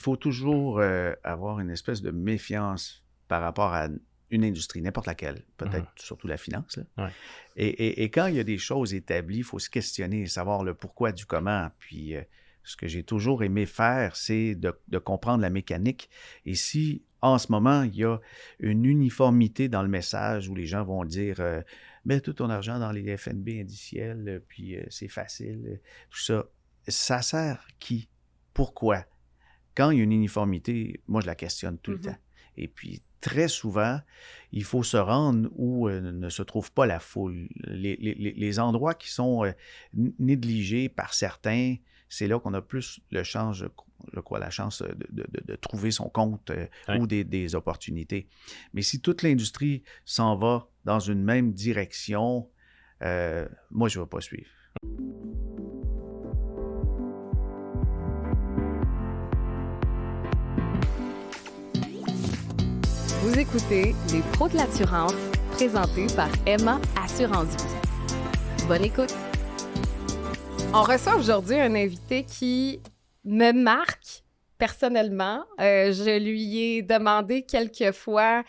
faut toujours avoir une espèce de méfiance par rapport à une industrie, n'importe laquelle, peut-être surtout la finance. Là. Ouais. Et quand il y a des choses établies, il faut se questionner, savoir le pourquoi du comment. Puis ce que j'ai toujours aimé faire, c'est de comprendre la mécanique. Et si en ce moment, il y a une uniformité dans le message où les gens vont dire mets tout ton argent dans les FNB indiciels, puis c'est facile, tout ça, ça sert qui? Pourquoi? Quand il y a une uniformité, moi, je la questionne tout le temps. Et puis, très souvent, il faut se rendre où ne se trouve pas la foule. Les endroits qui sont négligés par certains, c'est là qu'on a plus le chance, je crois, la chance de trouver son compte ou des opportunités. Mais si toute l'industrie s'en va dans une même direction, moi, je ne vais pas suivre. Vous écoutez Les Pros de l'assurance, présentés par Emma Assurance Vie. Bonne écoute! On reçoit aujourd'hui un invité qui me marque personnellement. Je lui ai demandé quelques fois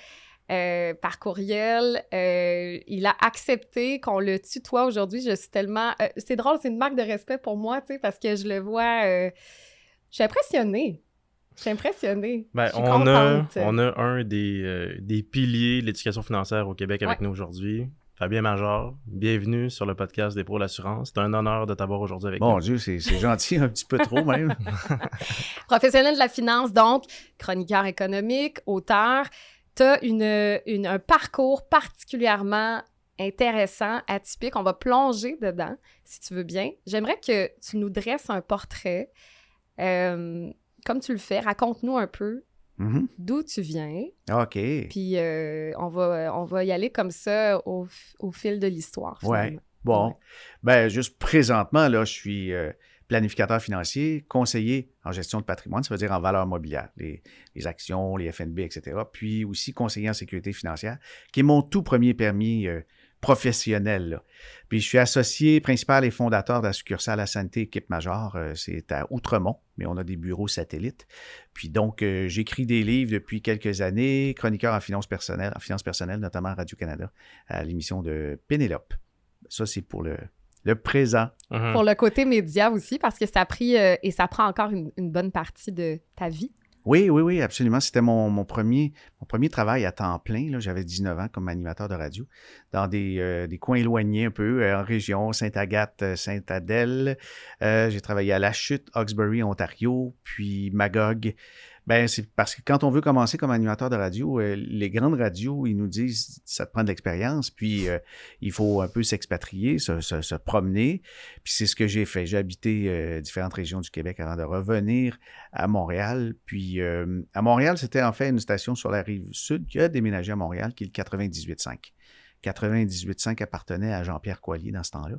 par courriel. Il a accepté qu'on le tutoie aujourd'hui. Je suis tellement... c'est drôle, c'est une marque de respect pour moi, tu sais, parce que je le vois... je suis impressionnée. Je suis impressionnée. Ben, je suis on contente. a un des piliers de l'éducation financière au Québec avec nous aujourd'hui. Fabien Major, bienvenue sur le podcast des Pros de l'assurance. C'est un honneur de t'avoir aujourd'hui avec nous. Mon Dieu, c'est gentil, un petit peu trop même. Professionnel de la finance, donc, chroniqueur économique, auteur. Tu as un parcours particulièrement intéressant, atypique. On va plonger dedans, si tu veux bien. J'aimerais que tu nous dresses un portrait. Comme tu le fais, raconte-nous un peu d'où tu viens. OK. Puis on va y aller comme ça au fil de l'histoire. Oui. Bon. Ouais. Ben, juste présentement, là, je suis planificateur financier, conseiller en gestion de patrimoine, ça veut dire en valeur mobilière, les actions, les FNB, etc. Puis aussi conseiller en sécurité financière, qui est mon tout premier permis professionnel. Là. Puis je suis associé principal et fondateur de la succursale à Santé Équipe Major. C'est à Outremont, mais on a des bureaux satellites. Puis donc, j'écris des livres depuis quelques années, chroniqueur en finance personnelle, notamment à Radio-Canada, à l'émission de Pénélope. Ça, c'est pour le présent. Pour le côté média aussi, parce que ça a pris et ça prend encore une bonne partie de ta vie. Oui, absolument. C'était mon premier travail à temps plein. Là. J'avais 19 ans comme animateur de radio dans des coins éloignés un peu, en région, Sainte-Agathe, Sainte-Adèle. J'ai travaillé à La Chute, Hawkesbury, Ontario, puis Magog. Ben, c'est parce que quand on veut commencer comme animateur de radio, les grandes radios, ils nous disent ça te prend de l'expérience, puis il faut un peu s'expatrier, se promener. Puis c'est ce que j'ai fait. J'ai habité différentes régions du Québec avant de revenir à Montréal. Puis à Montréal, c'était en fait une station sur la rive sud qui a déménagé à Montréal, qui est le 98.5. 98.5 appartenait à Jean-Pierre Coallier dans ce temps-là.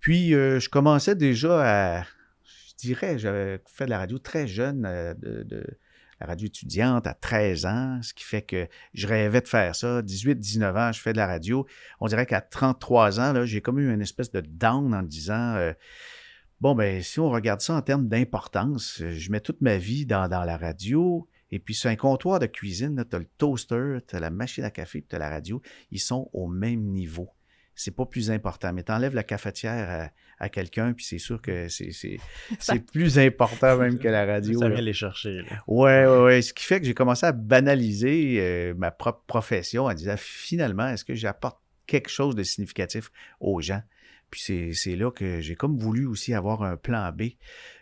Puis je commençais déjà à... Je dirais, j'avais fait de la radio très jeune, la radio étudiante à 13 ans, ce qui fait que je rêvais de faire ça. 18-19 ans, je fais de la radio. On dirait qu'à 33 ans, là, j'ai comme eu une espèce de down en me disant bon, ben si on regarde ça en termes d'importance, je mets toute ma vie dans la radio. Et puis, sur un comptoir de cuisine, tu as le toaster, tu as la machine à café, puis tu as la radio. Ils sont au même niveau. C'est pas plus important. Mais tu enlèves la cafetière à quelqu'un, puis c'est sûr que c'est plus important même que la radio. Ça vient les chercher. Oui. Ce qui fait que j'ai commencé à banaliser ma propre profession en disant finalement, est-ce que j'apporte quelque chose de significatif aux gens? Puis c'est là que j'ai comme voulu aussi avoir un plan B.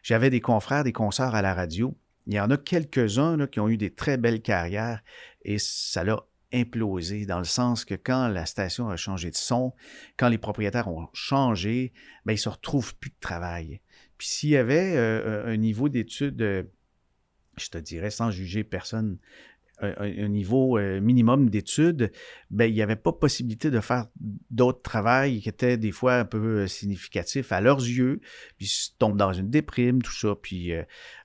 J'avais des confrères, des consoeurs à la radio. Il y en a quelques-uns là, qui ont eu des très belles carrières et ça l'a implosé dans le sens que quand la station a changé de son, quand les propriétaires ont changé, bien, ils ne se retrouvent plus de travail. Puis s'il y avait un niveau d'études, je te dirais sans juger personne, un niveau minimum d'études, ben, il n'y avait pas possibilité de faire d'autres travails qui étaient des fois un peu significatifs à leurs yeux, puis ils tombent dans une déprime, tout ça. Puis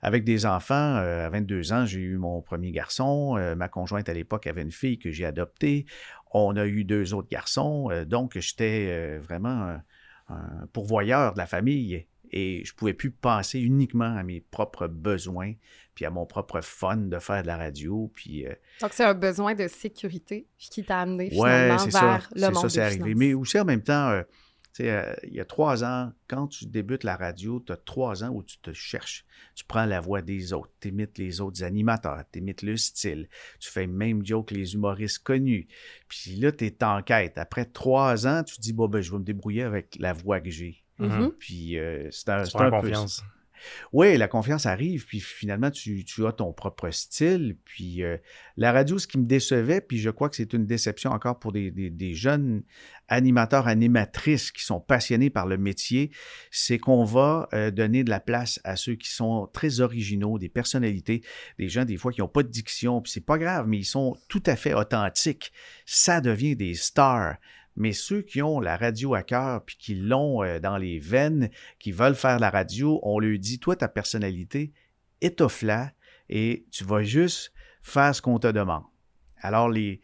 avec des enfants, à 22 ans, j'ai eu mon premier garçon. Ma conjointe à l'époque avait une fille que j'ai adoptée. On a eu 2 autres garçons. Donc, j'étais vraiment un pourvoyeur de la famille. Et je ne pouvais plus penser uniquement à mes propres besoins puis à mon propre fun de faire de la radio. Puis, Donc, c'est un besoin de sécurité qui t'a amené ouais, finalement c'est vers le ça, monde c'est des arrivé. finances. Mais aussi en même temps, tu sais, il y a 3 ans, quand tu débutes la radio, tu as 3 ans où tu te cherches. Tu prends la voix des autres, tu imites les autres animateurs, tu imites le style, tu fais le même joke que les humoristes connus. Puis là, tu es en quête. Après 3 ans, tu te dis, bon, ben, je vais me débrouiller avec la voix que j'ai. Mhm. Puis c'est Tu un prends peu confiance. oui, la confiance arrive, puis finalement, tu as ton propre style. Puis la radio, ce qui me décevait, puis je crois que c'est une déception encore pour des jeunes animateurs, animatrices qui sont passionnés par le métier, c'est qu'on va donner de la place à ceux qui sont très originaux, des personnalités, des gens des fois qui n'ont pas de diction, puis c'est pas grave, mais ils sont tout à fait authentiques. Ça devient des stars. Mais ceux qui ont la radio à cœur puis qui l'ont dans les veines, qui veulent faire de la radio, on leur dit, toi, ta personnalité, étoffe-la et tu vas juste faire ce qu'on te demande. Alors, les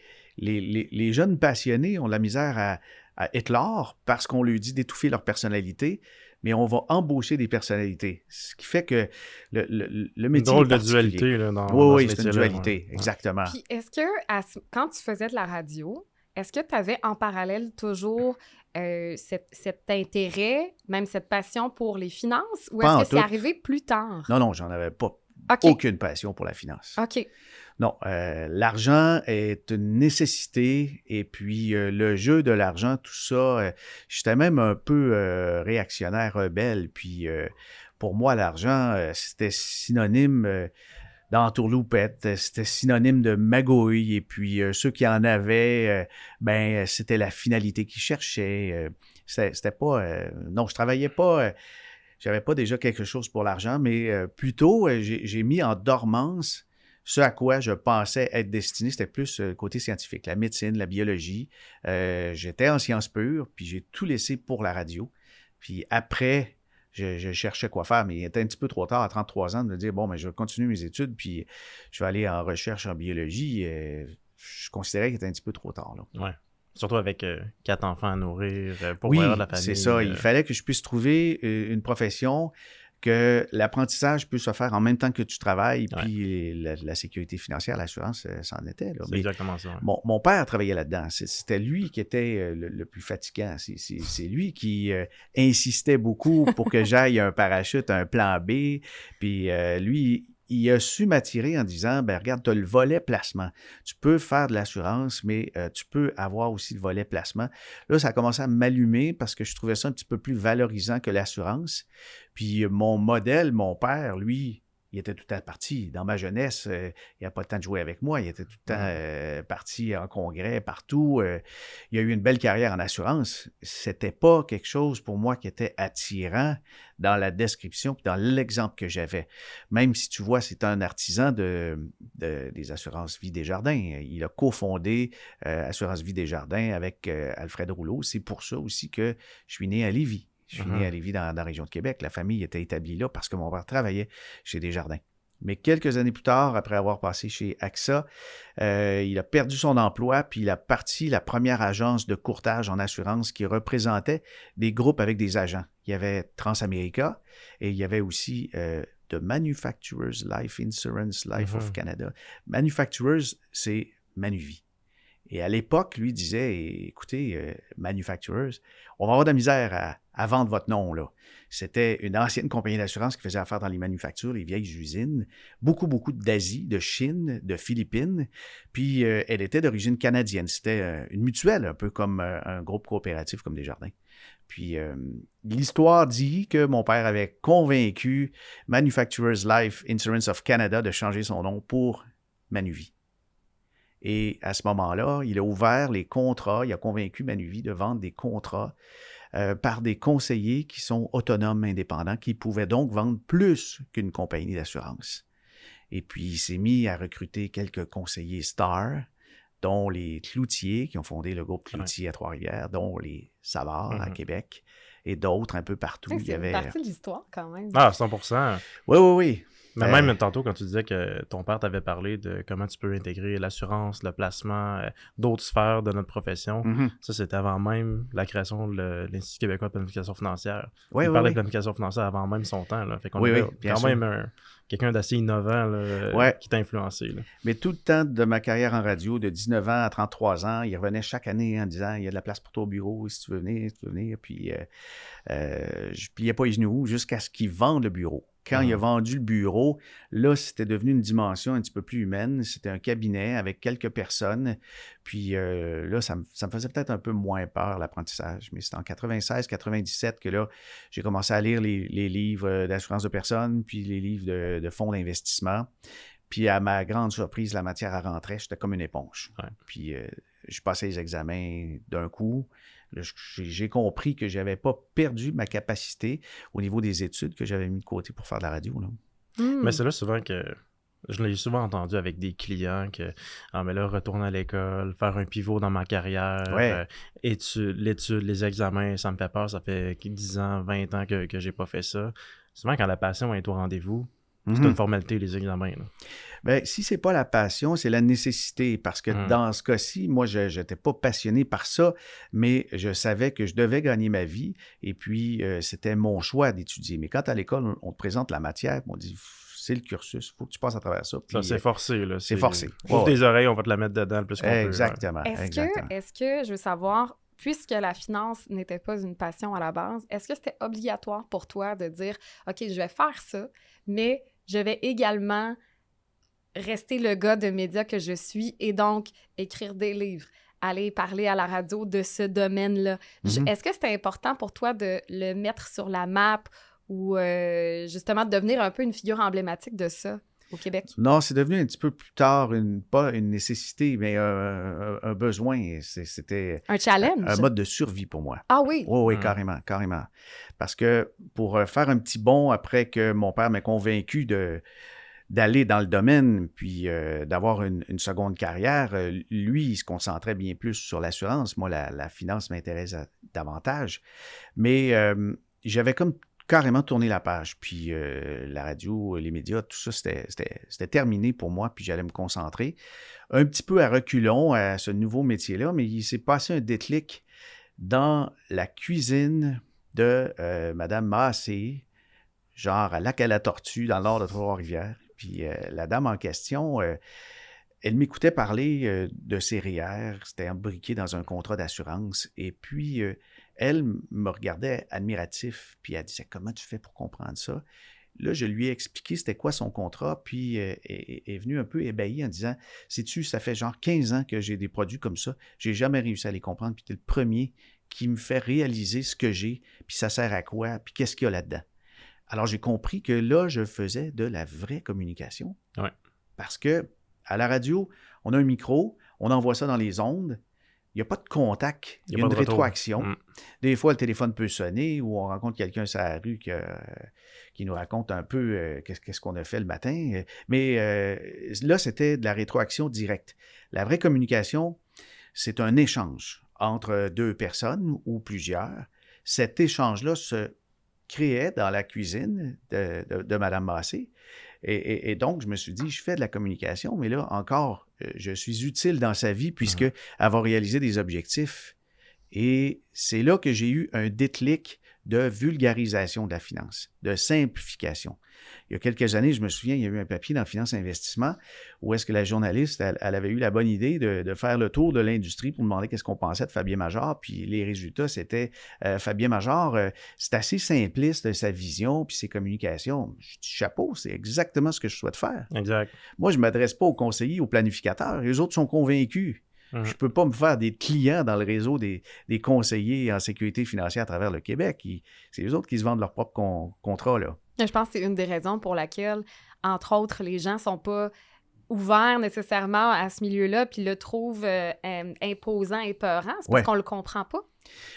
jeunes passionnés ont la misère à éclore parce qu'on leur dit d'étouffer leur personnalité, mais on va embaucher des personnalités. Ce qui fait que le métier Drôle est de particulier. dualité là, dans Oui, ce c'est une métier-là, dualité, ouais. exactement. Puis est-ce que quand tu faisais de la radio, est-ce que tu avais en parallèle toujours cet intérêt, même cette passion pour les finances, ou Pas est-ce en que c'est tout. arrivé plus tard? Non, j'en avais pas OK. aucune passion pour la finance. OK. Non, l'argent est une nécessité et puis le jeu de l'argent, tout ça, j'étais même un peu réactionnaire, rebelle. Puis pour moi, l'argent, c'était synonyme d'entourloupette, c'était synonyme de magouille. Et puis ceux qui en avaient, ben c'était la finalité qu'ils cherchaient. C'était pas... non, je travaillais pas... j'avais pas déjà quelque chose pour l'argent, mais plutôt, j'ai mis en dormance ce à quoi je pensais être destiné. C'était plus le côté scientifique, la médecine, la biologie. J'étais en sciences pures, puis j'ai tout laissé pour la radio. Puis après, je cherchais quoi faire, mais il était un petit peu trop tard, à 33 ans, de me dire, bon, mais je vais continuer mes études, puis je vais aller en recherche en biologie. Je considérais qu'il était un petit peu trop tard, là. Ouais. Surtout avec 4 enfants à nourrir, pour Oui, voir de la famille. c'est ça. Il fallait que je puisse trouver une profession que l'apprentissage peut se faire en même temps que tu travailles, puis la sécurité financière, l'assurance, ça en était. Là. C'est exactement ça. Ouais. Mon père travaillait là-dedans. C'était lui qui était le plus fatigant. C'est lui qui insistait beaucoup pour que j'aille un parachute, un plan B. Puis lui, il a su m'attirer en disant, ben regarde, tu as le volet placement. Tu peux faire de l'assurance, mais tu peux avoir aussi le volet placement. Là, ça a commencé à m'allumer parce que je trouvais ça un petit peu plus valorisant que l'assurance. Puis mon modèle, mon père, lui, il était tout le temps parti. Dans ma jeunesse, il n'a pas le temps de jouer avec moi. Il était tout le temps parti en congrès, partout. Il a eu une belle carrière en assurance. C'était pas quelque chose pour moi qui était attirant dans la description puis dans l'exemple que j'avais. Même si tu vois, c'est un artisan des assurances Vie Desjardins. Il a cofondé Assurance Vie Desjardins avec Alfred Rouleau. C'est pour ça aussi que je suis né à Lévis. Je suis né à Lévis dans la région de Québec. La famille était établie là parce que mon père travaillait chez Desjardins. Mais quelques années plus tard, après avoir passé chez AXA, il a perdu son emploi, puis il a parti la première agence de courtage en assurance qui représentait des groupes avec des agents. Il y avait Transamerica et il y avait aussi The Manufacturers Life Insurance Life of Canada. Manufacturers, c'est Manuvie. Et à l'époque, lui disait, écoutez, Manufacturers, on va avoir de la misère à vendre votre nom, là. C'était une ancienne compagnie d'assurance qui faisait affaire dans les manufactures, les vieilles usines, beaucoup d'Asie, de Chine, de Philippines, puis elle était d'origine canadienne. C'était une mutuelle, un peu comme un groupe coopératif comme Desjardins. Puis l'histoire dit que mon père avait convaincu Manufacturers Life Insurance of Canada de changer son nom pour Manuvie. Et à ce moment-là, il a ouvert les contrats, il a convaincu Manuvie de vendre des contrats par des conseillers qui sont autonomes, indépendants, qui pouvaient donc vendre plus qu'une compagnie d'assurance. Et puis, il s'est mis à recruter quelques conseillers stars, dont les Cloutier, qui ont fondé le groupe Cloutier à Trois-Rivières, dont les Savard à Québec, et d'autres un peu partout. C'est une partie de l'histoire, quand même. Ah, 100%. Oui. Mais même tantôt, quand tu disais que ton père t'avait parlé de comment tu peux intégrer l'assurance, le placement, d'autres sphères de notre profession, ça, c'était avant même la création de l'Institut québécois de planification financière. Oui, Il parlait de planification financière avant même son temps. Là. Fait qu'on avait bien quand sûr. même quelqu'un d'assez innovant là, qui t'a influencé. Là. Mais tout le temps de ma carrière en radio, de 19 ans à 33 ans, il revenait chaque année en disant « Il y a de la place pour toi au bureau, si tu veux venir. » Puis je pliais pas les genoux jusqu'à ce qu'il vende le bureau. Quand il a vendu le bureau, là, c'était devenu une dimension un petit peu plus humaine. C'était un cabinet avec quelques personnes. Puis là, ça me faisait peut-être un peu moins peur, l'apprentissage. Mais c'était en 96-97 que là, j'ai commencé à lire les livres d'assurance de personnes, puis les livres de fonds d'investissement. Puis à ma grande surprise, la matière rentrait, j'étais comme une éponge. Ouais. Puis je passais les examens d'un coup. Là, j'ai compris que je n'avais pas perdu ma capacité au niveau des études que j'avais mis de côté pour faire de la radio. Là. Mais c'est là souvent que je l'ai souvent entendu avec des clients que mais là, retourner à l'école, faire un pivot dans ma carrière, l'étude, les examens, ça me fait peur, ça fait 10 ans, 20 ans que j'ai pas fait ça. Souvent, quand la passion est au rendez-vous, c'est une formalité, les examens. Là. Bien, si c'est pas la passion, c'est la nécessité. Parce que dans ce cas-ci, moi, je n'étais pas passionné par ça, mais je savais que je devais gagner ma vie. Et puis, c'était mon choix d'étudier. Mais quand à l'école, on te présente la matière, on dit c'est le cursus, il faut que tu passes à travers ça. Puis, ça, c'est forcé. Là. C'est forcé. Ouvre tes oreilles, on va te la mettre dedans le plus qu'on peut. Exactement. Est-ce que, je veux savoir, puisque la finance n'était pas une passion à la base, est-ce que c'était obligatoire pour toi de dire « OK, je vais faire ça, mais je vais également rester le gars de médias que je suis et donc écrire des livres, aller parler à la radio de ce domaine-là. » Est-ce que c'était important pour toi de le mettre sur la map ou justement de devenir un peu une figure emblématique de ça au Québec? Non, c'est devenu un petit peu plus tard, pas une nécessité, mais un besoin. C'était un challenge? Un mode de survie pour moi. Ah oui? Oui, carrément. Parce que pour faire un petit bond après que mon père m'ait convaincu d'aller dans le domaine, puis d'avoir une seconde carrière, lui, il se concentrait bien plus sur l'assurance. Moi, la finance m'intéresse davantage. Mais j'avais comme carrément tourné la page. Puis la radio, les médias, tout ça, c'était terminé pour moi, puis j'allais me concentrer un petit peu à reculons à ce nouveau métier-là, mais il s'est passé un déclic dans la cuisine de Mme Massé, genre à Lac-à-la-Tortue, dans le nord de Trois-Rivières. Puis la dame en question, elle m'écoutait parler de ses REER, c'était imbriqué dans un contrat d'assurance, et puis elle me regardait admiratif, puis elle disait « Comment tu fais pour comprendre ça? » Là, je lui ai expliqué c'était quoi son contrat, puis est venue un peu ébahie en disant « Sais-tu, ça fait genre 15 ans que j'ai des produits comme ça, j'ai jamais réussi à les comprendre, puis tu es le premier qui me fait réaliser ce que j'ai, puis ça sert à quoi, puis qu'est-ce qu'il y a là-dedans. » Alors, j'ai compris que là, je faisais de la vraie communication. Ouais. Parce que à la radio, on a un micro, on envoie ça dans les ondes, il n'y a pas de contact, il y a une rétroaction. Des fois, le téléphone peut sonner ou on rencontre quelqu'un sur la rue qui nous raconte un peu qu'est-ce qu'on a fait le matin. Mais là, c'était de la rétroaction directe. La vraie communication, c'est un échange entre deux personnes ou plusieurs. Cet échange-là se créait dans la cuisine de Mme Massé. Et donc, je me suis dit, je fais de la communication, mais là, encore, je suis utile dans sa vie puisque elle va réaliser des objectifs. Et c'est là que j'ai eu un déclic de vulgarisation de la finance, de simplification. Il y a quelques années, je me souviens, il y a eu un papier dans Finance Investissement où est-ce que la journaliste, elle avait eu la bonne idée de faire le tour de l'industrie pour demander qu'est-ce qu'on pensait de Fabien Major, puis les résultats, c'était Fabien Major, c'est assez simpliste, sa vision, puis ses communications. Je dis chapeau, c'est exactement ce que je souhaite faire. Exact. Moi, je ne m'adresse pas aux conseillers, aux planificateurs, les autres sont convaincus. Je ne peux pas me faire des clients dans le réseau des conseillers en sécurité financière à travers le Québec. C'est les autres qui se vendent leur propre contrat, là. Je pense que c'est une des raisons pour laquelle, entre autres, les gens ne sont pas ouverts nécessairement à ce milieu-là puis le trouvent imposant et peurant. C'est parce qu'on ne le comprend pas.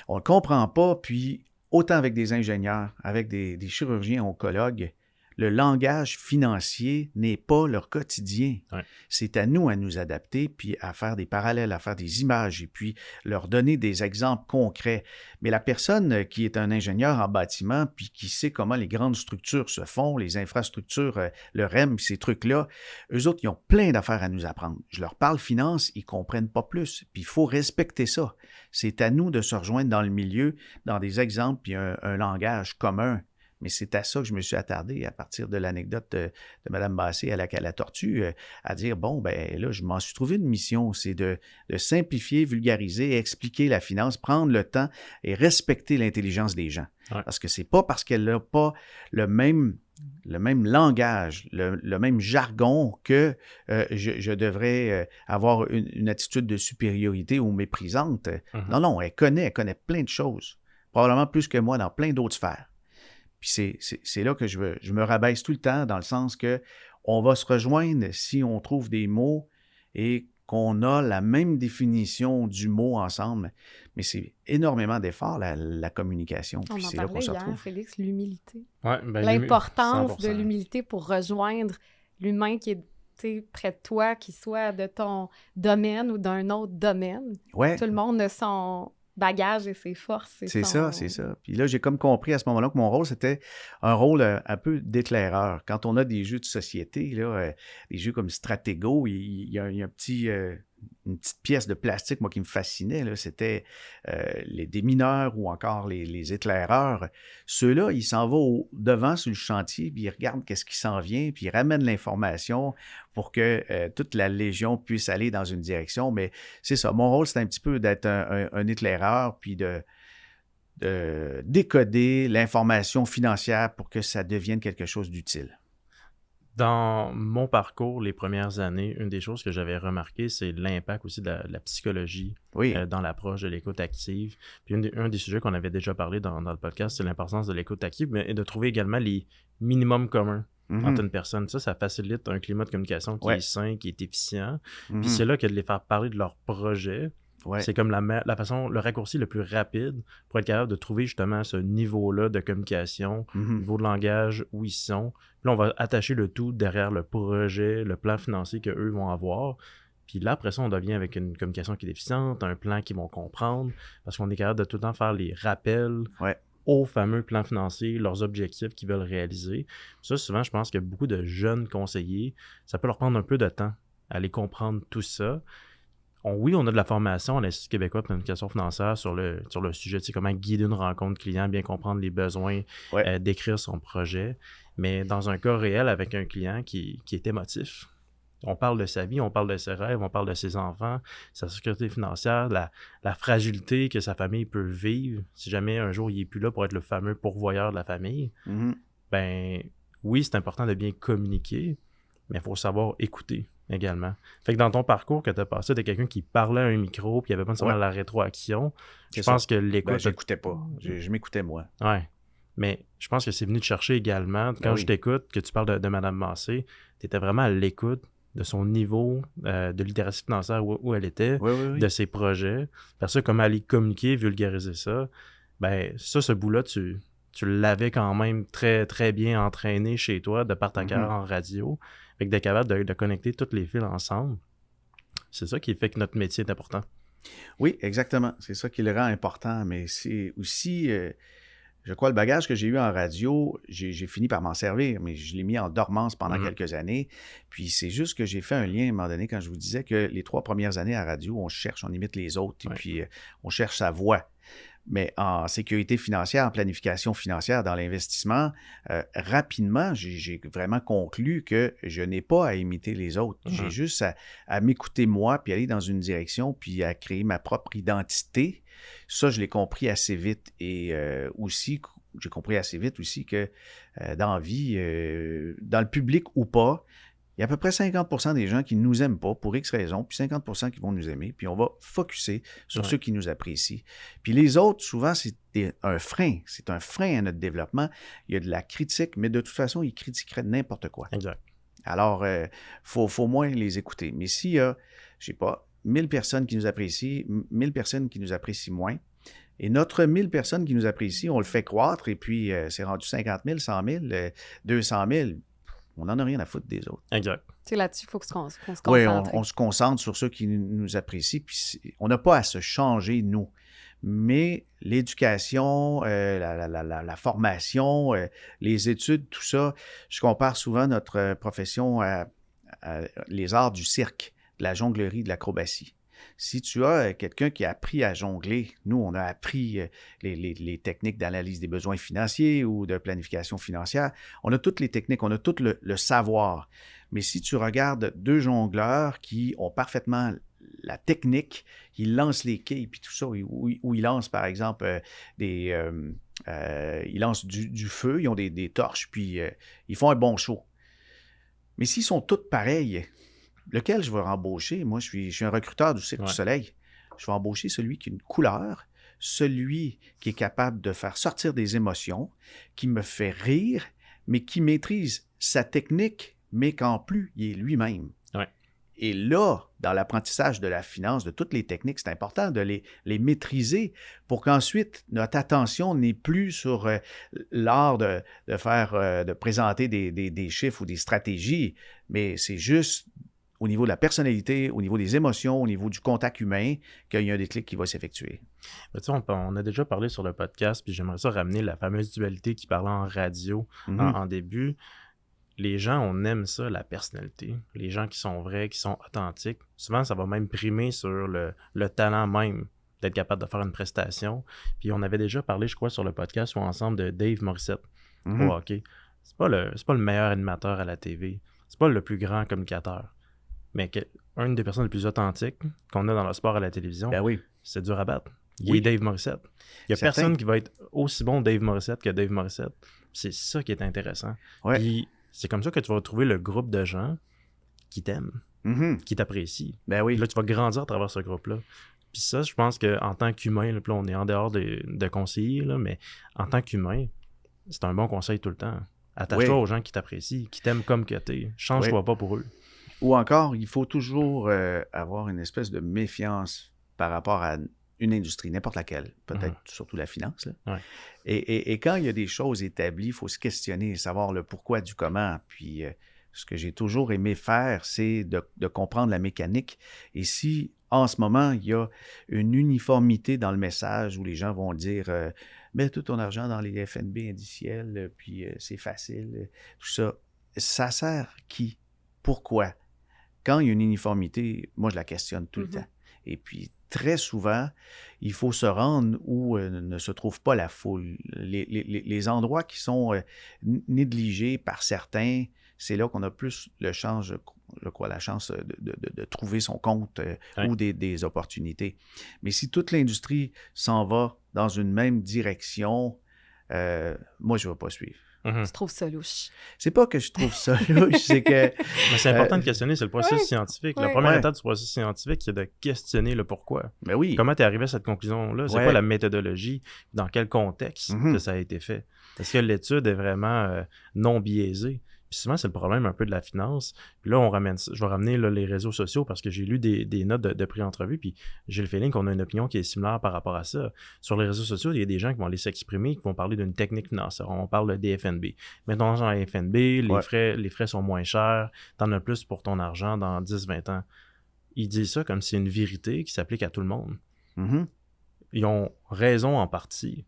On ne le comprend pas, puis autant avec des ingénieurs, avec des chirurgiens oncologues, le langage financier n'est pas leur quotidien. Ouais. C'est à nous adapter, puis à faire des parallèles, à faire des images, et puis leur donner des exemples concrets. Mais la personne qui est un ingénieur en bâtiment, puis qui sait comment les grandes structures se font, les infrastructures, le REM, ces trucs-là, eux autres, ils ont plein d'affaires à nous apprendre. Je leur parle finance, ils ne comprennent pas plus, puis il faut respecter ça. C'est à nous de se rejoindre dans le milieu, dans des exemples, puis un langage commun. Mais c'est à ça que je me suis attardé à partir de l'anecdote de Mme Bassé à la tortue, à dire, bon, ben là, je m'en suis trouvé une mission, c'est de simplifier, vulgariser, expliquer la finance, prendre le temps et respecter l'intelligence des gens. Ouais. Parce que c'est pas parce qu'elle n'a pas le même langage, le même jargon que je devrais avoir une attitude de supériorité ou méprisante. Mm-hmm. Non, elle connaît plein de choses, probablement plus que moi dans plein d'autres sphères. Puis c'est là que je me rabaisse tout le temps, dans le sens que on va se rejoindre si on trouve des mots et qu'on a la même définition du mot ensemble. Mais c'est énormément d'efforts, la communication. On Puis en c'est là qu'on parlait se hier, retrouve. Félix, l'humilité. Ouais, ben, L'importance de 100%. l'humilité pour rejoindre l'humain qui est près de toi, qu'il soit de ton domaine ou d'un autre domaine. Ouais. Tout le monde a son bagage et ses forces. C'est ça. Puis là, j'ai comme compris à ce moment-là que mon rôle, c'était un rôle un peu d'éclaireur. Quand on a des jeux de société, là, des jeux comme Stratego, il y a un petit... une petite pièce de plastique, moi, qui me fascinait, là, c'était les démineurs ou encore les éclaireurs. Ceux-là, ils s'en vont devant sur le chantier, puis ils regardent qu'est-ce qui s'en vient, puis ils ramènent l'information pour que toute la Légion puisse aller dans une direction. Mais c'est ça, mon rôle, c'est un petit peu d'être un éclaireur, puis de décoder l'information financière pour que ça devienne quelque chose d'utile. Dans mon parcours, les premières années, une des choses que j'avais remarqué, c'est l'impact aussi de la psychologie dans l'approche de l'écoute active. Puis un des sujets qu'on avait déjà parlé dans le podcast, c'est l'importance de l'écoute active, mais de trouver également les minimums communs entre une personne. Ça facilite un climat de communication qui est sain, qui est efficient. Puis c'est là que de les faire parler de leur projet, c'est comme la façon, le raccourci le plus rapide pour être capable de trouver justement ce niveau-là de communication, niveau de langage où ils sont. Puis là, on va attacher le tout derrière le projet, le plan financier qu'eux vont avoir. Puis là, après ça, on devient avec une communication qui est efficiente, un plan qu'ils vont comprendre, parce qu'on est capable de tout le temps faire les rappels aux fameux plans financiers, leurs objectifs qu'ils veulent réaliser. Ça, souvent, je pense que beaucoup de jeunes conseillers, ça peut leur prendre un peu de temps à aller comprendre tout ça. Oui, on a de la formation à l'Institut québécois de planification financière sur le sujet, tu sais, comment guider une rencontre client, bien comprendre les besoins, décrire son projet. Mais dans un cas réel avec un client qui est émotif, on parle de sa vie, on parle de ses rêves, on parle de ses enfants, sa sécurité financière, la fragilité que sa famille peut vivre si jamais un jour il n'est plus là pour être le fameux pourvoyeur de la famille. Ben oui, c'est important de bien communiquer, mais il faut savoir écouter également. Fait que dans ton parcours que tu as passé, tu es quelqu'un qui parlait à un micro puis il n'y avait pas nécessairement la rétroaction. Je pense que l'écoute... Ben, j'écoutais pas. Je m'écoutais moi. Ouais. Mais je pense que c'est venu te chercher également. Quand je t'écoute, que tu parles de Mme Massé, tu étais vraiment à l'écoute de son niveau de littératie financière où elle était, de ses projets. Parce que comment aller communiquer, vulgariser ça, ben ça, ce bout-là, tu l'avais quand même très, très bien entraîné chez toi de par ta carrière en radio. Fait que d'être capable de connecter tous les fils ensemble, c'est ça qui fait que notre métier est important. Oui, exactement. C'est ça qui le rend important. Mais c'est aussi, je crois, le bagage que j'ai eu en radio, j'ai fini par m'en servir, mais je l'ai mis en dormance pendant quelques années. Puis c'est juste que j'ai fait un lien à un moment donné quand je vous disais que les 3 premières années à radio, on cherche, on imite les autres, et puis on cherche sa voix. Mais en sécurité financière, en planification financière, dans l'investissement, rapidement, j'ai vraiment conclu que je n'ai pas à imiter les autres. J'ai juste à m'écouter moi, puis aller dans une direction, puis à créer ma propre identité. Ça, je l'ai compris assez vite. Et aussi, j'ai compris assez vite aussi que dans la vie, dans le public ou pas, il y a à peu près 50% des gens qui ne nous aiment pas pour X raisons, puis 50% qui vont nous aimer, puis on va focusser sur ceux qui nous apprécient. Puis les autres, souvent, c'est un frein. C'est un frein à notre développement. Il y a de la critique, mais de toute façon, ils critiqueraient n'importe quoi. Exact. Alors, faut moins les écouter. Mais s'il y a, je sais pas, 1000 personnes qui nous apprécient, 1000 personnes qui nous apprécient moins, Et notre 1000 personnes qui nous apprécient, on le fait croître et puis c'est rendu 50 000, 100 000, 200 000. On n'en a rien à foutre des autres. Exact. C'est là-dessus, il faut qu'on se concentre. Oui, on se concentre sur ceux qui nous apprécient. Puis on n'a pas à se changer, nous. Mais l'éducation, la formation, les études, tout ça, je compare souvent notre profession à les arts du cirque, de la jonglerie, de l'acrobatie. Si tu as quelqu'un qui a appris à jongler, nous, on a appris les techniques d'analyse des besoins financiers ou de planification financière. On a toutes les techniques, on a tout le savoir. Mais si tu regardes deux jongleurs qui ont parfaitement la technique, ils lancent les quilles puis tout ça, où ils lancent, par exemple, ils lancent du feu, ils ont des torches, puis ils font un bon show. Mais s'ils sont tous pareils, lequel je vais embaucher? Moi, je suis un recruteur du Cirque du Soleil. Je vais embaucher celui qui a une couleur, celui qui est capable de faire sortir des émotions, qui me fait rire, mais qui maîtrise sa technique, mais qu'en plus, il est lui-même. Ouais. Et là, dans l'apprentissage de la finance, de toutes les techniques, c'est important de les maîtriser pour qu'ensuite, notre attention n'est plus sur l'art de présenter des chiffres ou des stratégies, mais c'est juste au niveau de la personnalité, au niveau des émotions, au niveau du contact humain, qu'il y a un déclic qui va s'effectuer. Tu sais, on a déjà parlé sur le podcast, puis j'aimerais ça ramener la fameuse dualité qui parlait en radio en début. Les gens, on aime ça, la personnalité. Les gens qui sont vrais, qui sont authentiques. Souvent, ça va même primer sur le talent même d'être capable de faire une prestation. Puis on avait déjà parlé, je crois, sur le podcast ou ensemble de Dave Morissette au hockey. C'est pas le meilleur animateur à la TV. C'est pas le plus grand communicateur. Mais une des personnes les plus authentiques qu'on a dans le sport à la télévision, c'est dur à battre. Il est Dave Morissette. Il n'y a personne qui va être aussi bon Dave Morissette que Dave Morissette. C'est ça qui est intéressant. Ouais. Puis c'est comme ça que tu vas retrouver le groupe de gens qui t'aiment, qui t'apprécient. Ben oui. Là, tu vas grandir à travers ce groupe-là. Puis ça, je pense qu'en tant qu'humain, là, on est en dehors de conseillers, là, mais en tant qu'humain, c'est un bon conseil tout le temps. Attache-toi aux gens qui t'apprécient, qui t'aiment comme que t'es. Change-toi pas pour eux. Ou encore, il faut toujours avoir une espèce de méfiance par rapport à une industrie, n'importe laquelle, peut-être surtout la finance. Là. Ouais. Et quand il y a des choses établies, il faut se questionner, savoir le pourquoi du comment. Puis ce que j'ai toujours aimé faire, c'est de comprendre la mécanique. Et si en ce moment, il y a une uniformité dans le message où les gens vont dire mets tout ton argent dans les FNB indiciels, puis c'est facile, tout ça, ça sert qui? Pourquoi? Quand il y a une uniformité, moi, je la questionne tout le temps. Et puis, très souvent, il faut se rendre où ne se trouve pas la foule. Les endroits qui sont négligés par certains, c'est là qu'on a plus la chance de trouver son compte ou des opportunités. Mais si toute l'industrie s'en va dans une même direction, moi, je ne vais pas suivre. Tu trouves ça louche? C'est pas que je trouve ça louche, c'est que... Mais c'est important de questionner, c'est le processus scientifique. La première étape du processus scientifique, c'est de questionner le pourquoi. Ben oui. Comment tu es arrivé à cette conclusion-là? C'est quoi la méthodologie? Dans quel contexte que ça a été fait? Est-ce que l'étude est vraiment non biaisée? Puis souvent, c'est le problème un peu de la finance. Puis là, je vais ramener les réseaux sociaux parce que j'ai lu des notes de pré-entrevue, puis j'ai le feeling qu'on a une opinion qui est similaire par rapport à ça. Sur les réseaux sociaux, il y a des gens qui vont aller s'exprimer, qui vont parler d'une technique financière. On parle des FNB. Mets ton argent à FNB, les frais sont moins chers, t'en as plus pour ton argent dans 10-20 ans. Ils disent ça comme si c'est une vérité qui s'applique à tout le monde. Ils ont raison en partie.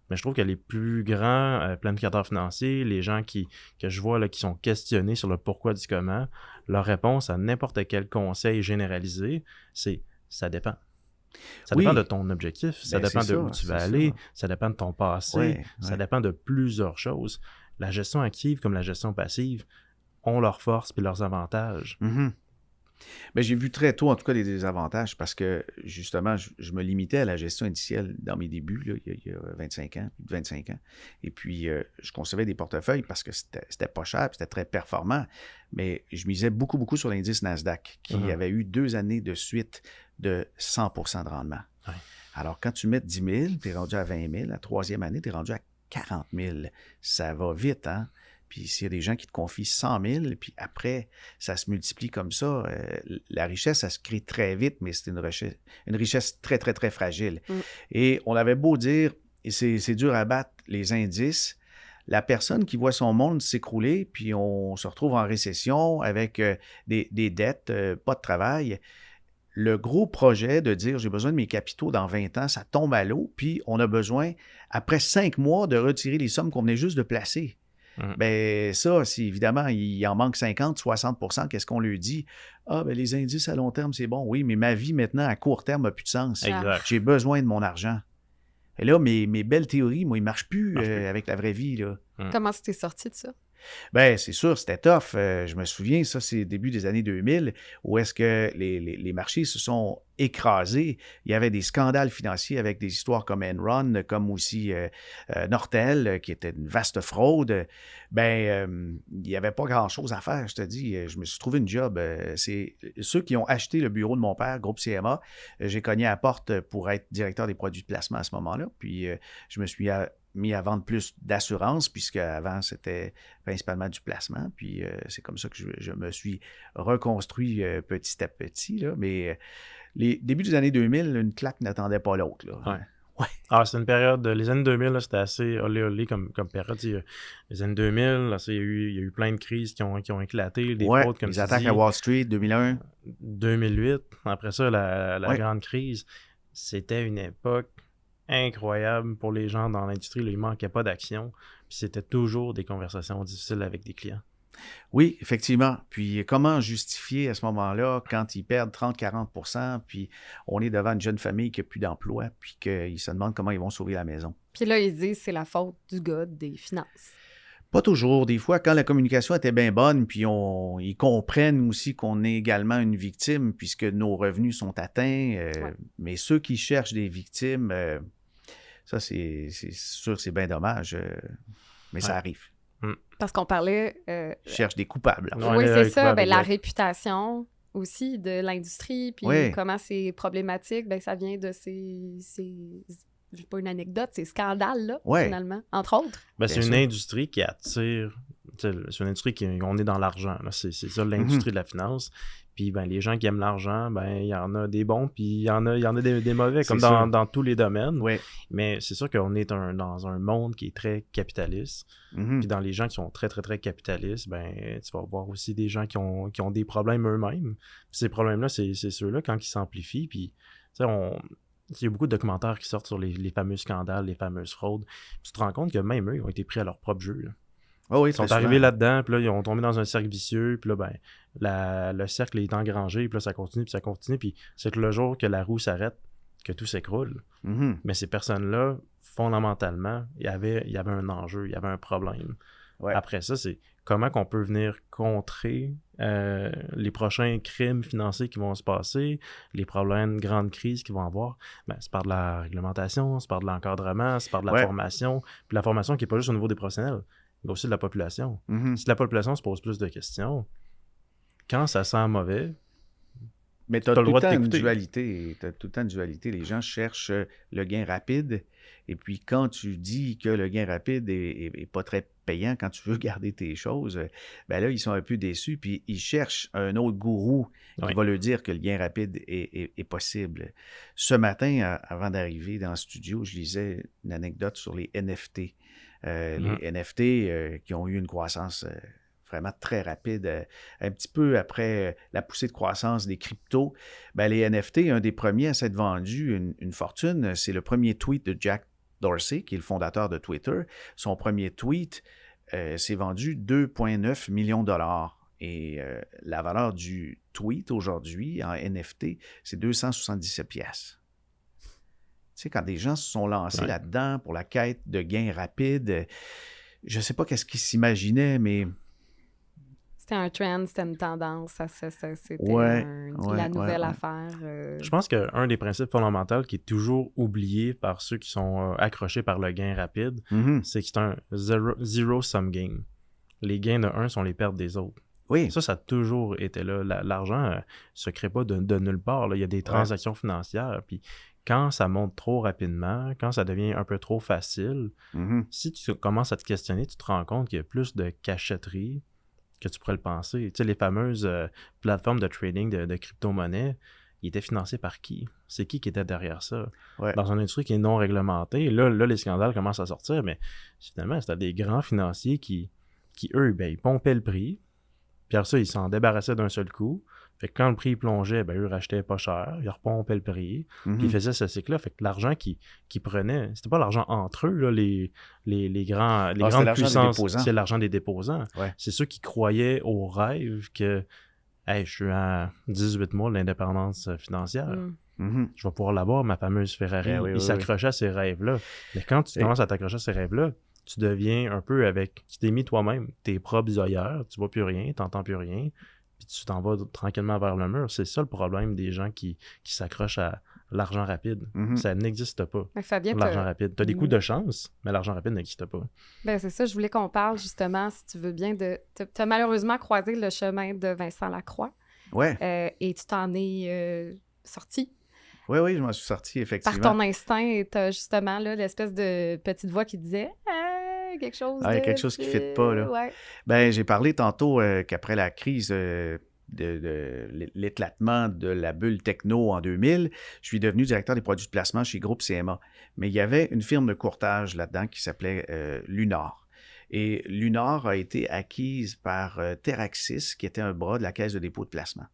Mais je trouve que les plus grands planificateurs financiers, les gens que je vois là, qui sont questionnés sur le pourquoi du comment, leur réponse à n'importe quel conseil généralisé, c'est « ça dépend ». Ça dépend de ton objectif, ça dépend de où tu vas aller, ça dépend de ton passé, ça dépend de plusieurs choses. La gestion active comme la gestion passive ont leurs forces et leurs avantages. Bien, j'ai vu très tôt, en tout cas, des désavantages parce que, justement, je me limitais à la gestion indicielle dans mes débuts, là, il y a 25 ans, plus de 25 ans. Et puis, je concevais des portefeuilles parce que c'était pas cher, puis c'était très performant. Mais je misais beaucoup, beaucoup sur l'indice Nasdaq, qui avait eu 2 années de suite de 100% de rendement. Ouais. Alors, quand tu mets 10 000, tu es rendu à 20 000. La 3e année, tu es rendu à 40 000. Ça va vite, hein? Puis s'il y a des gens qui te confient 100 000, puis après, ça se multiplie comme ça, la richesse, ça se crée très vite, mais c'est une richesse très, très, très fragile. Et on avait beau dire, et c'est dur à battre les indices, la personne qui voit son monde s'écrouler, puis on se retrouve en récession avec des dettes, pas de travail, le gros projet de dire j'ai besoin de mes capitaux dans 20 ans, ça tombe à l'eau, puis on a besoin, après 5 mois, de retirer les sommes qu'on venait juste de placer. Ben ça, si évidemment, il en manque 50, 60%, qu'est-ce qu'on lui dit? Ah, ben les indices à long terme, c'est bon. Oui, mais ma vie maintenant, à court terme, n'a plus de sens. Exact. J'ai besoin de mon argent. Et là, mes belles théories, moi, ils ne marchent plus avec la vraie vie, là. Comment tu t'es sorti de ça? Ben, c'est sûr, c'était tough. Je me souviens, ça, c'est début des années 2000, où est-ce que les marchés se sont écrasés. Il y avait des scandales financiers avec des histoires comme Enron, comme aussi Nortel, qui était une vaste fraude. Ben, il n'y avait pas grand-chose à faire, je te dis. Je me suis trouvé une job. C'est ceux qui ont acheté le bureau de mon père, Groupe CMA. J'ai cogné à la porte pour être directeur des produits de placement à ce moment-là. Puis, je me suis mis à vendre plus d'assurance, puisque avant c'était principalement du placement. Puis c'est comme ça que je me suis reconstruit petit à petit. Là. Mais les débuts des années 2000, une claque n'attendait pas l'autre. Là. Ouais. Ah, c'est une période, les années 2000, là, c'était assez olé comme période. Les années 2000, là, il y a eu plein de crises qui ont éclaté, des fraudes, comme les attaques à Wall Street, 2001. 2008, après ça, la grande crise. C'était une époque incroyable pour les gens dans l'industrie. Là, il ne manquait pas d'action. Puis c'était toujours des conversations difficiles avec des clients. Oui, effectivement. Puis comment justifier à ce moment-là quand ils perdent 30-40%, puis on est devant une jeune famille qui n'a plus d'emploi, puis qu'ils se demandent comment ils vont sauver la maison. Puis là, ils disent que c'est la faute du gars des finances. Pas toujours. Des fois, quand la communication était bien bonne, puis ils comprennent aussi qu'on est également une victime, puisque nos revenus sont atteints. Mais ceux qui cherchent des victimes, ça, c'est sûr, c'est bien dommage. Mais ça arrive. Parce qu'on parlait... cherche des coupables. Oui, c'est ça. Ben, la réputation aussi de l'industrie, puis comment c'est problématique, ben, ça vient de ces j'ai pas une anecdote, ces scandales-là, finalement, entre autres. Ben, c'est une industrie qui attire... C'est une industrie on est dans l'argent. Là. C'est ça, l'industrie de la finance. Puis ben, les gens qui aiment l'argent, ben il y en a des bons, puis il y en a des mauvais, comme dans tous les domaines. Ouais. Mais c'est sûr qu'on est dans un monde qui est très capitaliste. Puis dans les gens qui sont très, très, très capitalistes, ben tu vas voir aussi des gens qui ont des problèmes eux-mêmes. Puis ces problèmes-là, c'est ceux-là, quand ils s'amplifient, puis tu sais, il y a beaucoup de documentaires qui sortent sur les fameux scandales, les fameuses fraudes. Puis tu te rends compte que même eux, ils ont été pris à leur propre jeu. Là. Oh oui, ils sont arrivés là-dedans, puis là, ils ont tombé dans un cercle vicieux, puis là, ben, le cercle est engrangé, puis là, ça continue, puis c'est que le jour que la roue s'arrête, que tout s'écroule. Mais ces personnes-là, fondamentalement, il y avait un enjeu, il y avait un problème. Ouais. Après ça, c'est comment qu'on peut venir contrer les prochains crimes financiers qui vont se passer, les problèmes de grandes crises qu'ils vont avoir. Ben, c'est par de la réglementation, c'est par de l'encadrement, c'est par de la formation, puis la formation qui n'est pas juste au niveau des professionnels, mais aussi de la population. Si la population se pose plus de questions, quand ça sent mauvais, mais tu as tout le temps une dualité. Tu as tout le temps une dualité. Les gens cherchent le gain rapide. Et puis, quand tu dis que le gain rapide est pas très payant, quand tu veux garder tes choses, ben là, ils sont un peu déçus. Puis, ils cherchent un autre gourou qui va leur dire que le gain rapide est possible. Ce matin, avant d'arriver dans le studio, je lisais une anecdote sur les NFT. Les NFT qui ont eu une croissance vraiment très rapide, un petit peu après la poussée de croissance des cryptos. Ben, les NFT, un des premiers à s'être vendu une fortune, c'est le premier tweet de Jack Dorsey, qui est le fondateur de Twitter. Son premier tweet s'est vendu 2,9 millions de dollars. Et la valeur du tweet aujourd'hui en NFT, c'est 277 piastres. Tu sais, quand des gens se sont lancés là-dedans pour la quête de gains rapides, je ne sais pas qu'est-ce qu'ils s'imaginaient, mais... C'était un trend, c'était une tendance, c'était la nouvelle affaire. Je pense qu'un des principes fondamentaux qui est toujours oublié par ceux qui sont accrochés par le gain rapide, c'est que c'est un zero-sum game. Les gains de un sont les pertes des autres. Oui. Ça a toujours été là. L'argent ne se crée pas de nulle part. Là. Il y a des transactions financières. Puis quand ça monte trop rapidement, quand ça devient un peu trop facile, si tu commences à te questionner, tu te rends compte qu'il y a plus de cachotterie que tu pourrais le penser. Tu sais, les fameuses plateformes de trading de crypto-monnaies, ils étaient financés par qui? C'est qui était derrière ça? Ouais. Dans une industrie qui est non réglementée, là, les scandales commencent à sortir, mais finalement, c'était des grands financiers qui eux, ben, ils pompaient le prix, puis après ça, ils s'en débarrassaient d'un seul coup. Fait que quand le prix plongeait, ben, eux rachetaient pas cher, ils repompaient le prix, puis ils faisaient ce cycle-là. Fait que l'argent qu'ils prenaient, c'était pas l'argent entre eux, là, les grandes puissances, c'est l'argent des déposants. Ouais. C'est ceux qui croyaient au rêve que hey, je suis à 18 mois de l'indépendance financière. Je vais pouvoir l'avoir, ma fameuse Ferrari. Oui, ils s'accrochaient à ces rêves-là. Mais quand tu commences à t'accrocher à ces rêves-là, tu deviens un peu tu t'es mis toi-même tes propres œillères, tu vois plus rien, tu n'entends plus rien, puis tu t'en vas tranquillement vers le mur. C'est ça le problème des gens qui s'accrochent à l'argent rapide. Ça n'existe pas, Fabien, l'argent rapide. Tu as des coups de chance, mais l'argent rapide n'existe pas. Ben c'est ça, je voulais qu'on parle justement, si tu veux bien, de... Tu as malheureusement croisé le chemin de Vincent Lacroix. Ouais. Et tu t'en es sorti. Oui, je m'en suis sorti, effectivement. Par ton instinct, tu as justement là, l'espèce de petite voix qui disait quelque chose il y a quelque chose qui ne fit pas, là. Ouais. Ben, j'ai parlé tantôt qu'après la crise de l'éclatement de la bulle techno en 2000, je suis devenu directeur des produits de placement chez Groupe CMA. Mais il y avait une firme de courtage là-dedans qui s'appelait Lunar. Et Lunar a été acquise par Teraxis, qui était un bras de la Caisse de dépôt de placement.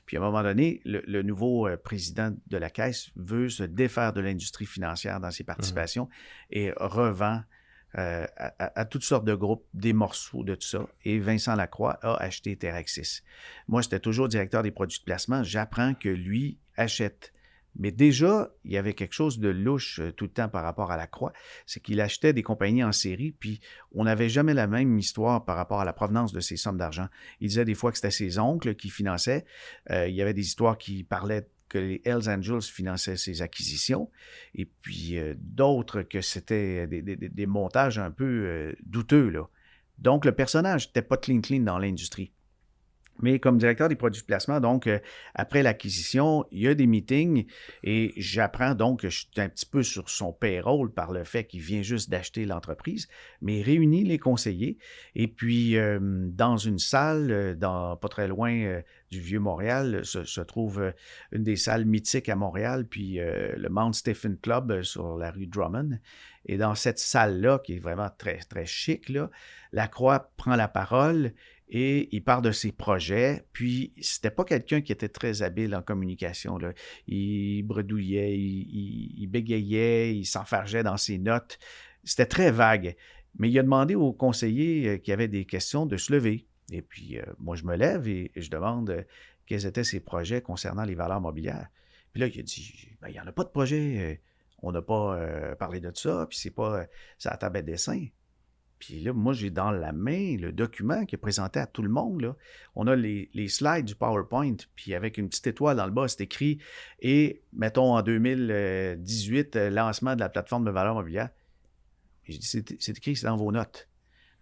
Puis à un moment donné, le nouveau président de la Caisse veut se défaire de l'industrie financière dans ses participations et revend à toutes sortes de groupes des morceaux de tout ça. Et Vincent Lacroix a acheté Teraxis. Moi, j'étais toujours directeur des produits de placement. J'apprends que lui achète. Mais déjà, il y avait quelque chose de louche tout le temps par rapport à Lacroix. C'est qu'il achetait des compagnies en série, puis on n'avait jamais la même histoire par rapport à la provenance de ces sommes d'argent. Il disait des fois que c'était ses oncles qui finançaient. Il y avait des histoires qui parlaient que les Hells Angels finançaient ses acquisitions, et puis d'autres que c'était des montages un peu douteux, là. Donc, le personnage n'était pas clean dans l'industrie. Mais comme directeur des produits de placement, donc, après l'acquisition, il y a des meetings et j'apprends donc que je suis un petit peu sur son payroll par le fait qu'il vient juste d'acheter l'entreprise, mais il réunit les conseillers et puis dans une salle, pas très loin du Vieux-Montréal, se trouve une des salles mythiques à Montréal, puis le Mount Stephen Club sur la rue Drummond. Et dans cette salle-là, qui est vraiment très, très chic, là, Lacroix prend la parole et il parle de ses projets. Puis, c'était pas quelqu'un qui était très habile en communication, là. Il bredouillait, il bégayait, il s'enfargeait dans ses notes. C'était très vague. Mais il a demandé aux conseillers qui avaient des questions de se lever. Et puis, moi, je me lève et je demande quels étaient ses projets concernant les valeurs mobilières. Puis là, il a dit, il n'y en a pas de projet. On n'a pas parlé de ça, puis c'est pas ça à table à dessin. Puis là, moi, j'ai dans la main le document qui est présenté à tout le monde, là. On a les slides du PowerPoint, puis avec une petite étoile dans le bas, c'est écrit « Et, mettons, en 2018, lancement de la plateforme de valeur mobilière. » J'ai dit « C'est écrit, c'est dans vos notes. »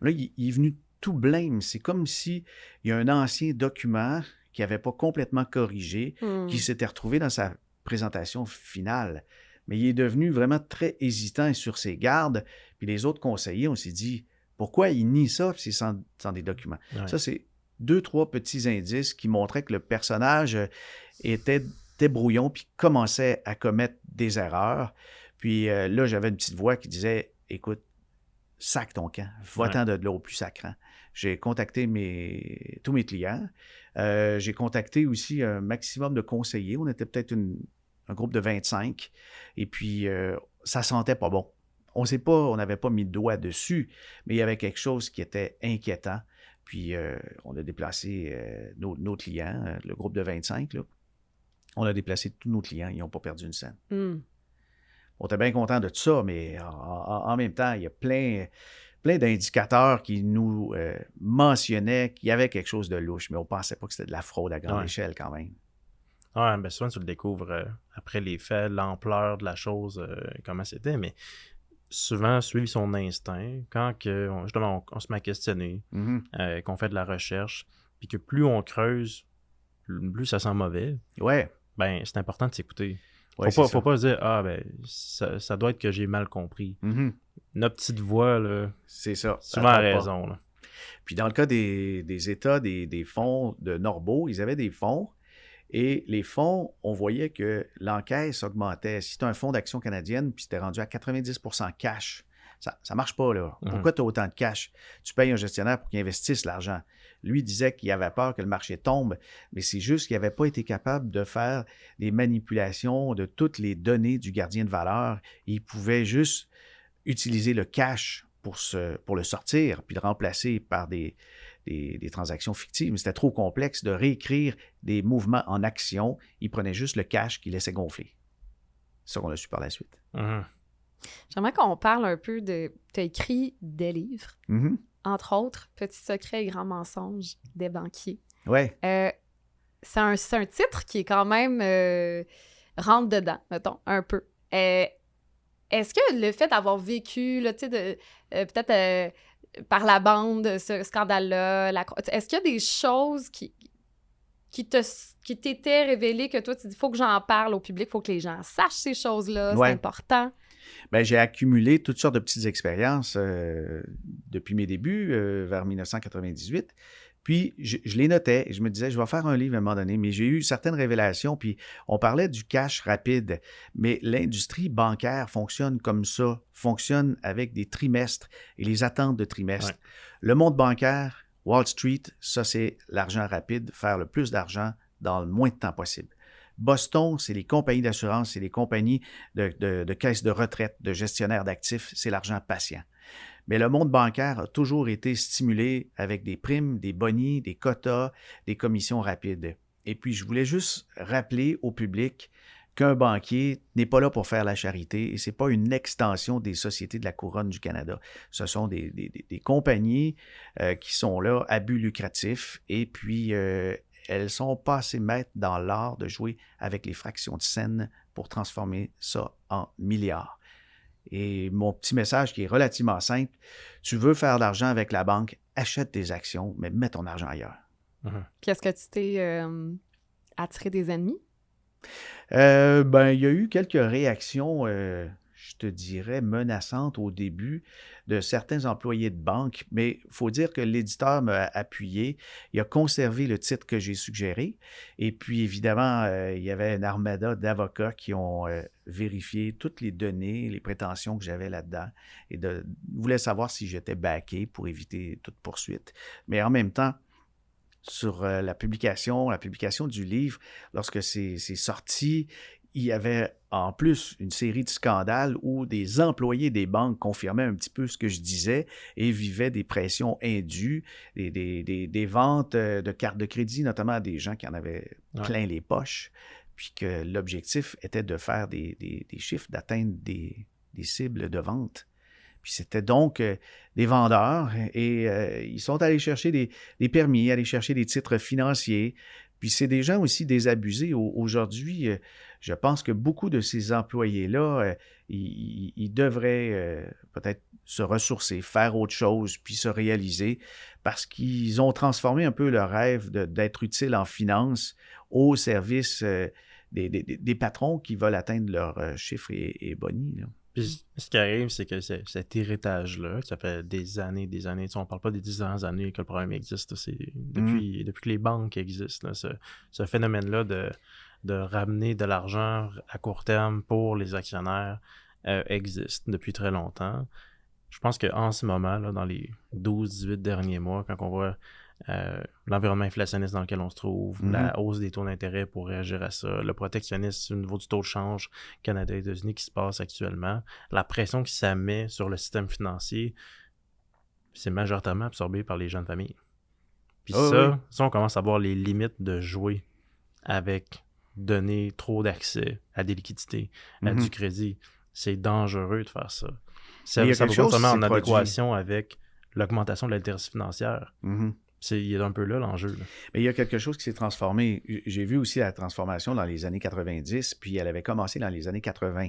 Là, il est venu tout blême. C'est comme s'il y a un ancien document qui n'avait pas complètement corrigé, qui s'était retrouvé dans sa présentation finale. Mais il est devenu vraiment très hésitant et sur ses gardes. Puis les autres conseillers, on s'est dit, pourquoi il nie ça, puis c'est sans des documents? Ouais. Ça, c'est 2-3 petits indices qui montraient que le personnage était brouillon, puis commençait à commettre des erreurs. Puis là, j'avais une petite voix qui disait, écoute, sac ton camp, va-t'en de l'eau plus sacrant. J'ai contacté tous mes clients. J'ai contacté aussi un maximum de conseillers. On était peut-être un groupe de 25, et puis ça sentait pas bon. On n'avait pas mis le doigt dessus, mais il y avait quelque chose qui était inquiétant. Puis on a déplacé nos clients, le groupe de 25, là. On a déplacé tous nos clients, ils n'ont pas perdu une scène. On était bien contents de tout ça, mais en même temps, il y a plein d'indicateurs qui nous mentionnaient qu'il y avait quelque chose de louche, mais on ne pensait pas que c'était de la fraude à grande échelle quand même. Oui, bien souvent, tu le découvres après les faits, l'ampleur de la chose, comment c'était, mais souvent, suivre son instinct, quand justement on se met à questionner, qu'on fait de la recherche, puis que plus on creuse, plus ça sent mauvais, ouais. Ben c'est important de s'écouter. Ouais, Faut pas se dire, ça doit être que j'ai mal compris. Mm-hmm. Notre petite voix, là, C'est ça. souvent a raison. Là. Puis dans le cas des États, des fonds de Norbo, ils avaient des fonds. Et les fonds, on voyait que l'encaisse augmentait. Si tu as un fonds d'action canadienne, puis c'était rendu à 90% cash, ça ne marche pas, là. Pourquoi tu as autant de cash? Tu payes un gestionnaire pour qu'il investisse l'argent. Lui disait qu'il avait peur que le marché tombe, mais c'est juste qu'il n'avait pas été capable de faire des manipulations de toutes les données du gardien de valeur. Il pouvait juste utiliser le cash pour le sortir, puis le remplacer par des transactions fictives. Mais c'était trop complexe de réécrire des mouvements en action. Il prenait juste le cash qu'il laissait gonfler. C'est ça qu'on a su par la suite. J'aimerais qu'on parle un peu de... Tu as écrit des livres, entre autres, Petits secrets et grands mensonges des banquiers. Oui. C'est un titre qui est quand même rentre dedans, mettons, un peu. Est-ce que le fait d'avoir vécu, là, tu sais, peut-être par la bande, ce scandale-là, est-ce qu'il y a des choses qui t'étaient révélées que toi, tu dis, il faut que j'en parle au public, il faut que les gens sachent ces choses-là, c'est important? Bien, j'ai accumulé toutes sortes de petites expériences depuis mes débuts, vers 1998. Puis, je les notais et je me disais, je vais faire un livre à un moment donné, mais j'ai eu certaines révélations, puis on parlait du cash rapide, mais l'industrie bancaire fonctionne comme ça, fonctionne avec des trimestres et les attentes de trimestres. Ouais. Le monde bancaire, Wall Street, ça c'est l'argent rapide, faire le plus d'argent dans le moins de temps possible. Boston, c'est les compagnies d'assurance, c'est les compagnies de caisses de retraite, de gestionnaires d'actifs, c'est l'argent patient. Mais le monde bancaire a toujours été stimulé avec des primes, des bonis, des quotas, des commissions rapides. Et puis, je voulais juste rappeler au public qu'un banquier n'est pas là pour faire la charité et ce n'est pas une extension des sociétés de la Couronne du Canada. Ce sont des compagnies qui sont là à but lucratif et puis elles sont pas assez maîtres dans l'art de jouer avec les fractions de scène pour transformer ça en milliards. Et mon petit message qui est relativement simple, tu veux faire de l'argent avec la banque, achète des actions, mais mets ton argent ailleurs. Puis est-ce que tu t'es attiré des ennemis? Il y a eu quelques réactions, je te dirais, menaçantes au début de certains employés de banque, mais il faut dire que l'éditeur m'a appuyé, il a conservé le titre que j'ai suggéré, et puis évidemment, il y avait une armada d'avocats qui ont vérifié toutes les données, les prétentions que j'avais là-dedans, et voulaient savoir si j'étais backé pour éviter toute poursuite. Mais en même temps, sur la publication du livre, lorsque c'est sorti, il y avait en plus une série de scandales où des employés des banques confirmaient un petit peu ce que je disais et vivaient des pressions indues, des ventes de cartes de crédit, notamment à des gens qui en avaient plein les poches, puis que l'objectif était de faire des chiffres, d'atteindre des cibles de vente. Puis c'était donc des vendeurs et ils sont allés chercher des permis, aller chercher des titres financiers. Puis c'est des gens aussi désabusés. Aujourd'hui, je pense que beaucoup de ces employés-là, ils devraient peut-être se ressourcer, faire autre chose, puis se réaliser parce qu'ils ont transformé un peu leur rêve d'être utile en finance au service des patrons qui veulent atteindre leurs chiffres et bonis, là. Puis ce qui arrive, c'est que cet héritage-là, ça fait des années, tu sais, on ne parle pas des 10 dernières années que le problème existe, c'est depuis que les banques existent, là, ce phénomène-là de ramener de l'argent à court terme pour les actionnaires existe depuis très longtemps. Je pense qu'en ce moment, là, dans les 12-18 derniers mois, quand on voit l'environnement inflationniste dans lequel on se trouve, la hausse des taux d'intérêt pour réagir à ça, le protectionnisme au niveau du taux de change Canada et États-Unis qui se passe actuellement, la pression qui ça met sur le système financier, c'est majoritairement absorbé par les jeunes familles. Puis ça, on commence à voir les limites de jouer avec donner trop d'accès à des liquidités, à du crédit. C'est dangereux de faire ça. Ça va pas seulement en adéquation avec l'augmentation de l'altérité financière. Il y a un peu là l'enjeu. Là. Mais il y a quelque chose qui s'est transformé. J'ai vu aussi la transformation dans les années 90, puis elle avait commencé dans les années 80.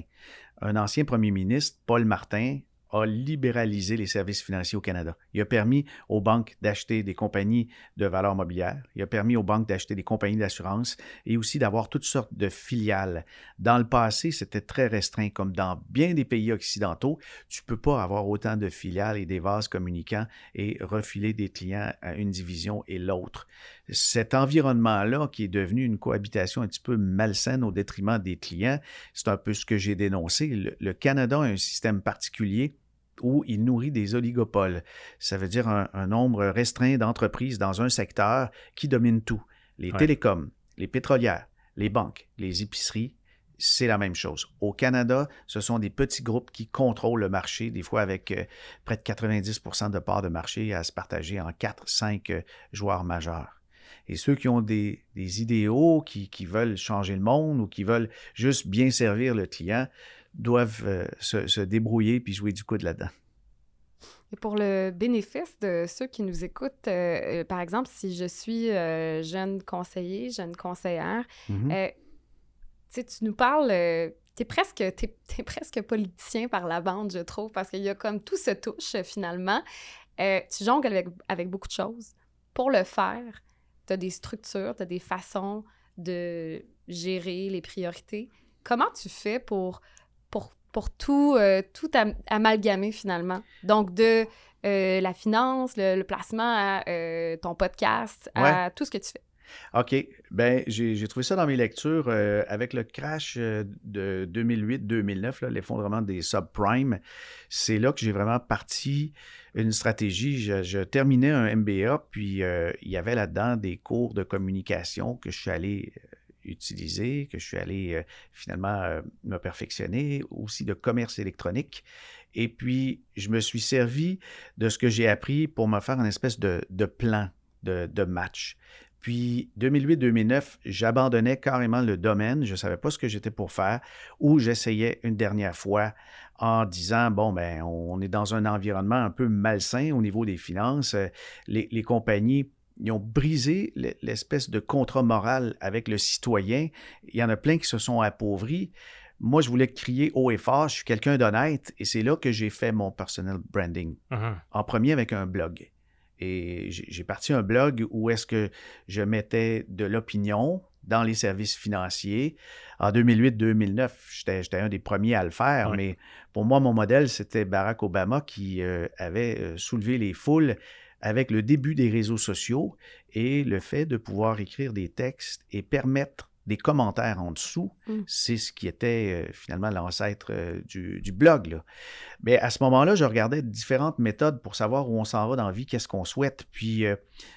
Un ancien premier ministre, Paul Martin, a libéralisé les services financiers au Canada. Il a permis aux banques d'acheter des compagnies de valeurs mobilières. Il a permis aux banques d'acheter des compagnies d'assurance et aussi d'avoir toutes sortes de filiales. Dans le passé, c'était très restreint. Comme dans bien des pays occidentaux, tu ne peux pas avoir autant de filiales et des vases communicants et refiler des clients à une division et l'autre. Cet environnement-là, qui est devenu une cohabitation un petit peu malsaine au détriment des clients, c'est un peu ce que j'ai dénoncé. Le Canada a un système particulier où il nourrit des oligopoles. Ça veut dire un nombre restreint d'entreprises dans un secteur qui domine tout. Les télécoms, les pétrolières, les banques, les épiceries, c'est la même chose. Au Canada, ce sont des petits groupes qui contrôlent le marché, des fois avec près de 90% de parts de marché à se partager en 4-5 joueurs majeurs. Et ceux qui ont des idéaux, qui veulent changer le monde ou qui veulent juste bien servir le client, doivent se débrouiller puis jouer du coude là-dedans. Et pour le bénéfice de ceux qui nous écoutent, par exemple, si je suis jeune conseiller, jeune conseillère, tu nous parles, t'es presque politicien par la bande, je trouve, parce qu'il y a comme tout se touche finalement. Tu jongles avec beaucoup de choses. Pour le faire, tu as des structures, tu as des façons de gérer les priorités. Comment tu fais pour tout amalgamer finalement? Donc, de la finance, le placement à ton podcast, à tout ce que tu fais. OK. Bien, j'ai trouvé ça dans mes lectures avec le crash de 2008-2009, l'effondrement des subprimes. C'est là que j'ai vraiment parti une stratégie. Je terminais un MBA, puis il y avait là-dedans des cours de communication que je suis allé utiliser, que je suis allé finalement me perfectionner, aussi de commerce électronique. Et puis, je me suis servi de ce que j'ai appris pour me faire une espèce de plan de match. Puis, 2008-2009, j'abandonnais carrément le domaine. Je ne savais pas ce que j'étais pour faire, ou j'essayais une dernière fois en disant, bon, ben, on est dans un environnement un peu malsain au niveau des finances. Les compagnies, ils ont brisé l'espèce de contrat moral avec le citoyen. Il y en a plein qui se sont appauvris. Moi, je voulais crier haut et fort, je suis quelqu'un d'honnête, et c'est là que j'ai fait mon personal branding. En premier avec un blog. Et j'ai parti un blog où est-ce que je mettais de l'opinion dans les services financiers. En 2008-2009, j'étais un des premiers à le faire, mais pour moi, mon modèle, c'était Barack Obama qui avait soulevé les foules avec le début des réseaux sociaux et le fait de pouvoir écrire des textes et permettre des commentaires en dessous, c'est ce qui était finalement l'ancêtre du blog, là. Mais à ce moment-là, je regardais différentes méthodes pour savoir où on s'en va dans la vie, qu'est-ce qu'on souhaite. Puis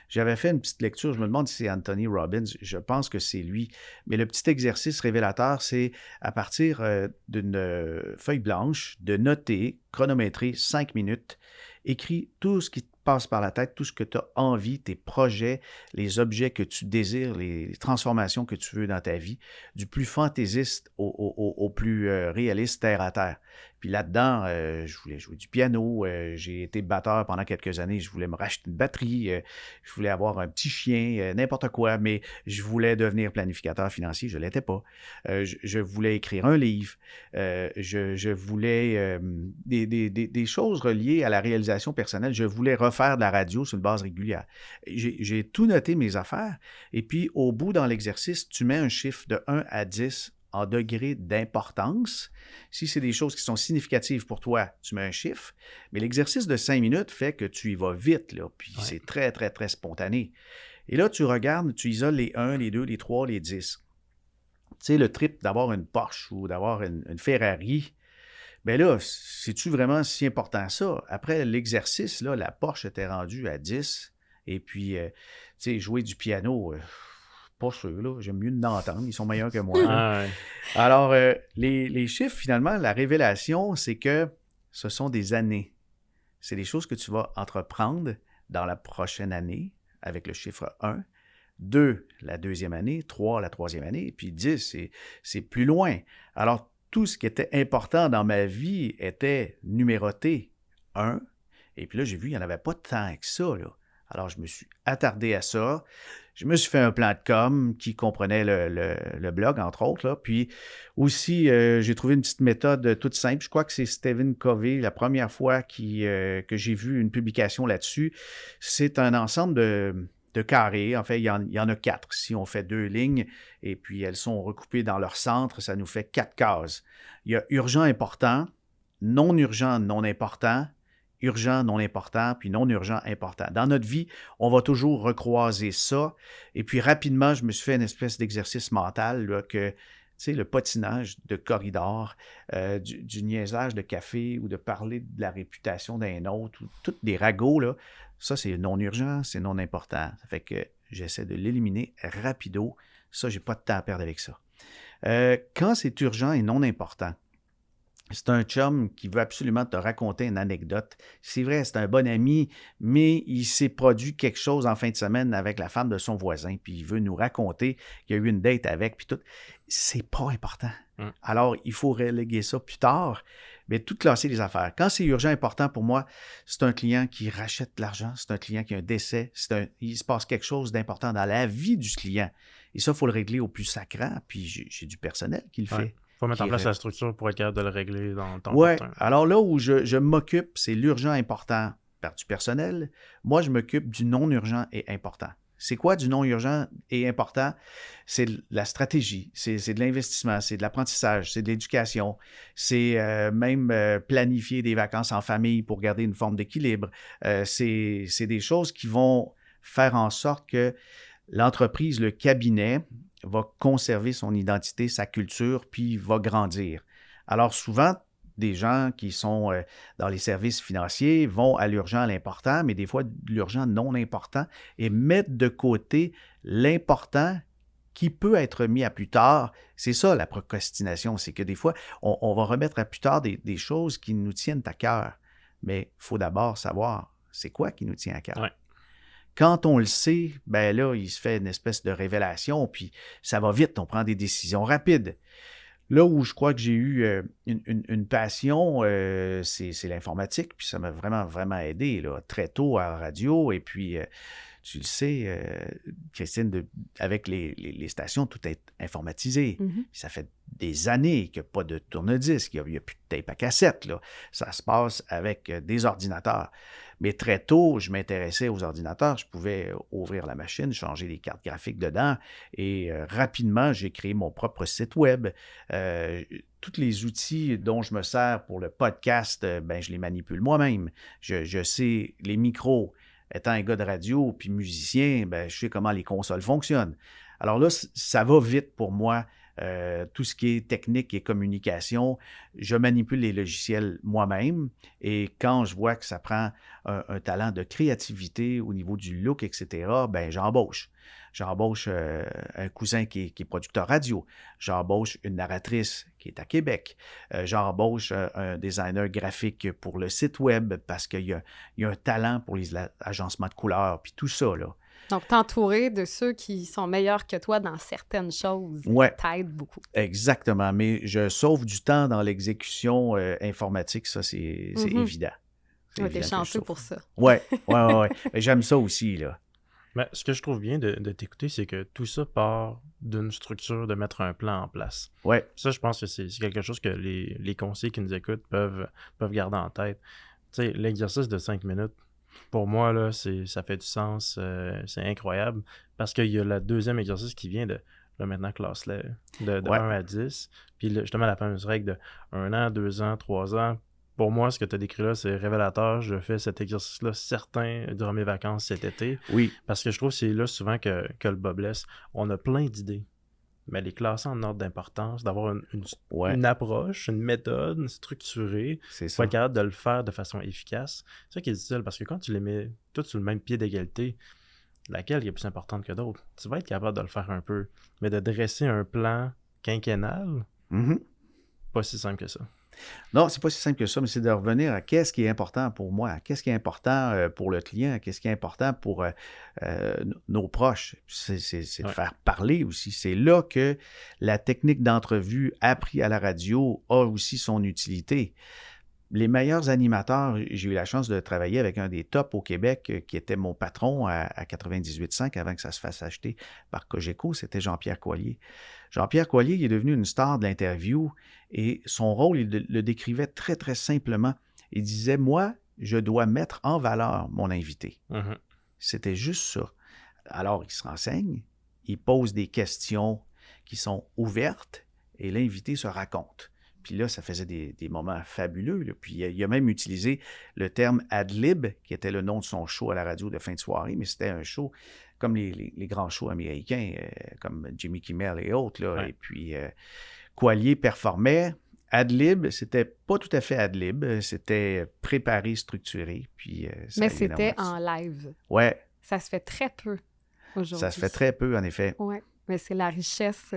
j'avais fait une petite lecture, je me demande si c'est Anthony Robbins, je pense que c'est lui. Mais le petit exercice révélateur, c'est à partir d'une feuille blanche, de noter, chronométrer 5 minutes, écris tout ce qui te passe par la tête, tout ce que tu as envie, tes projets, les objets que tu désires, les transformations que tu veux dans ta vie, du plus fantaisiste au plus réaliste, terre à terre. Puis là-dedans, je voulais jouer du piano, j'ai été batteur pendant quelques années, je voulais me racheter une batterie, je voulais avoir un petit chien, n'importe quoi, mais je voulais devenir planificateur financier, je ne l'étais pas. Je voulais écrire un livre, je voulais des choses reliées à la réalisation personnelle, je voulais refaire de la radio sur une base régulière. J'ai tout noté mes affaires, et puis au bout dans l'exercice, tu mets un chiffre de 1 à 10 en degré d'importance. Si c'est des choses qui sont significatives pour toi, tu mets un chiffre, mais l'exercice de 5 minutes fait que tu y vas vite, là, puis c'est très, très, très spontané. Et là, tu regardes, tu isoles les 1, les 2, les 3, les 10. Tu sais, le trip d'avoir une Porsche ou d'avoir une Ferrari, bien là, c'est-tu vraiment si important ça? Après l'exercice, là, la Porsche était rendue à 10, et puis, tu sais, jouer du piano... pas sûr, là. J'aime mieux d'entendre. Ils sont meilleurs que moi. Alors, les chiffres, finalement, la révélation, c'est que ce sont des années. C'est des choses que tu vas entreprendre dans la prochaine année avec le chiffre 1, 2, la deuxième année, 3, la troisième année, et puis 10, c'est plus loin. Alors, tout ce qui était important dans ma vie était numéroté 1, et puis là, j'ai vu, il n'y en avait pas tant que ça, là. Alors, je me suis attardé à ça. je me suis fait un plan de com qui comprenait le blog, entre autres. Là. Puis aussi, j'ai trouvé une petite méthode toute simple. Je crois que c'est Stephen Covey, la première fois que j'ai vu une publication là-dessus. C'est un ensemble de carrés. En fait, il y en a 4. Si on fait 2 lignes et puis elles sont recoupées dans leur centre, ça nous fait 4 cases. Il y a urgent, important, non urgent, non important, urgent, non important, puis non urgent, important. Dans notre vie, on va toujours recroiser ça. Et puis rapidement, je me suis fait une espèce d'exercice mental là, que, tu sais, le patinage de corridor, du niaisage de café ou de parler de la réputation d'un autre, ou tous des ragots, là, ça, c'est non urgent, c'est non important. Ça fait que j'essaie de l'éliminer rapido. Ça, j'ai pas de temps à perdre avec ça. Quand c'est urgent et non important, c'est un chum qui veut absolument te raconter une anecdote. C'est vrai, c'est un bon ami, mais il s'est produit quelque chose en fin de semaine avec la femme de son voisin, puis il veut nous raconter qu'il y a eu une date avec, puis tout. C'est pas important. Alors, il faut reléguer ça plus tard, mais tout classer les affaires. Quand c'est urgent, important pour moi, c'est un client qui rachète de l'argent, c'est un client qui a un décès, il se passe quelque chose d'important dans la vie du client. Et ça, il faut le régler au plus sacrant, puis j'ai du personnel qui le fait. Il faut mettre en place la structure pour être capable de le régler dans le temps. Oui, alors là où je m'occupe, c'est l'urgent important par du personnel. Moi, je m'occupe du non urgent et important. C'est quoi du non urgent et important? C'est la stratégie, c'est de l'investissement, c'est de l'apprentissage, c'est de l'éducation, c'est même planifier des vacances en famille pour garder une forme d'équilibre. C'est des choses qui vont faire en sorte que l'entreprise, le cabinet, va conserver son identité, sa culture, puis va grandir. Alors souvent, des gens qui sont dans les services financiers vont à l'urgent, à l'important, mais des fois de l'urgent non important et mettre de côté l'important qui peut être mis à plus tard. C'est ça la procrastination, c'est que des fois, on va remettre à plus tard des choses qui nous tiennent à cœur. Mais il faut d'abord savoir c'est quoi qui nous tient à cœur. Ouais. Quand on le sait, ben là, il se fait une espèce de révélation, puis ça va vite, on prend des décisions rapides. Là où je crois que j'ai eu une passion, c'est l'informatique, puis ça m'a vraiment, vraiment aidé, là, très tôt à la radio, et puis, tu le sais, Christine, avec les stations, tout est informatisé. Mm-hmm. Ça fait des années qu'il n'y a pas de tourne-disque, il n'y a plus de tape à cassette, là. Ça se passe avec des ordinateurs. Mais très tôt, je m'intéressais aux ordinateurs. Je pouvais ouvrir la machine, changer les cartes graphiques dedans. Et rapidement, j'ai créé mon propre site web. Tous les outils dont je me sers pour le podcast, je les manipule moi-même. Je sais les micros. Étant un gars de radio puis musicien, je sais comment les consoles fonctionnent. Alors là, ça va vite pour moi. Tout ce qui est technique et communication, je manipule les logiciels moi-même et quand je vois que ça prend un talent de créativité au niveau du look, etc., j'embauche. J'embauche un cousin qui est producteur radio. J'embauche une narratrice qui est à Québec. J'embauche un designer graphique pour le site web parce qu'il y a un talent pour les agencements de couleurs, puis tout ça, là. Donc, t'entourer de ceux qui sont meilleurs que toi dans certaines choses t'aide beaucoup. Exactement, mais je sauve du temps dans l'exécution informatique, ça, c'est évident. Oui, t'es chanceux pour ça. Oui. J'aime ça aussi, là. Mais ce que je trouve bien de t'écouter, c'est que tout ça part d'une structure de mettre un plan en place. Oui. Ça, je pense que c'est quelque chose que les conseillers qui nous écoutent peuvent garder en tête. Tu sais, l'exercice de 5 minutes, pour moi, là, ça fait du sens, c'est incroyable, parce qu'il y a le deuxième exercice qui vient de, là, maintenant, classe-le, de 1 à 10, puis là, justement, la fameuse règle de 1 an, 2 ans, 3 ans. Pour moi, ce que tu as décrit là, c'est révélateur. Je fais cet exercice-là certain durant mes vacances cet été. Oui. Parce que je trouve que c'est là souvent que le bas blesse. On a plein d'idées, mais les classer en ordre d'importance, d'avoir une approche, une méthode structurée, pour être capable de le faire de façon efficace. C'est ça qui est difficile, parce que quand tu les mets tous sur le même pied d'égalité, laquelle est plus importante que d'autres? Tu vas être capable de le faire un peu, mais de dresser un plan quinquennal, pas si simple que ça. Non, c'est pas si simple que ça, mais c'est de revenir à qu'est-ce qui est important pour moi, qu'est-ce qui est important pour le client, qu'est-ce qui est important pour nos proches. C'est de faire parler aussi. C'est là que la technique d'entrevue apprise à la radio a aussi son utilité. les meilleurs animateurs, j'ai eu la chance de travailler avec un des tops au Québec qui était mon patron à 98.5 avant que ça se fasse acheter par Cogeco, c'était Jean-Pierre Coallier. Jean-Pierre Coallier, il est devenu une star de l'interview et son rôle, il le décrivait très, très simplement. Il disait, moi, je dois mettre en valeur mon invité. Mhm. C'était juste ça. Alors, il se renseigne, il pose des questions qui sont ouvertes et l'invité se raconte. Puis là, ça faisait des moments fabuleux. Là. Puis il a même utilisé le terme ad-lib, qui était le nom de son show à la radio de fin de soirée, mais c'était un show comme les grands shows américains, comme Jimmy Kimmel et autres. Là. Ouais. Et puis, Coallier performait. Ad-lib, c'était pas tout à fait ad-lib, c'était préparé, structuré. Puis, Mais c'était en live. Ouais. Ça se fait très peu aujourd'hui. Ça se fait très peu, en effet. Oui, mais c'est la richesse.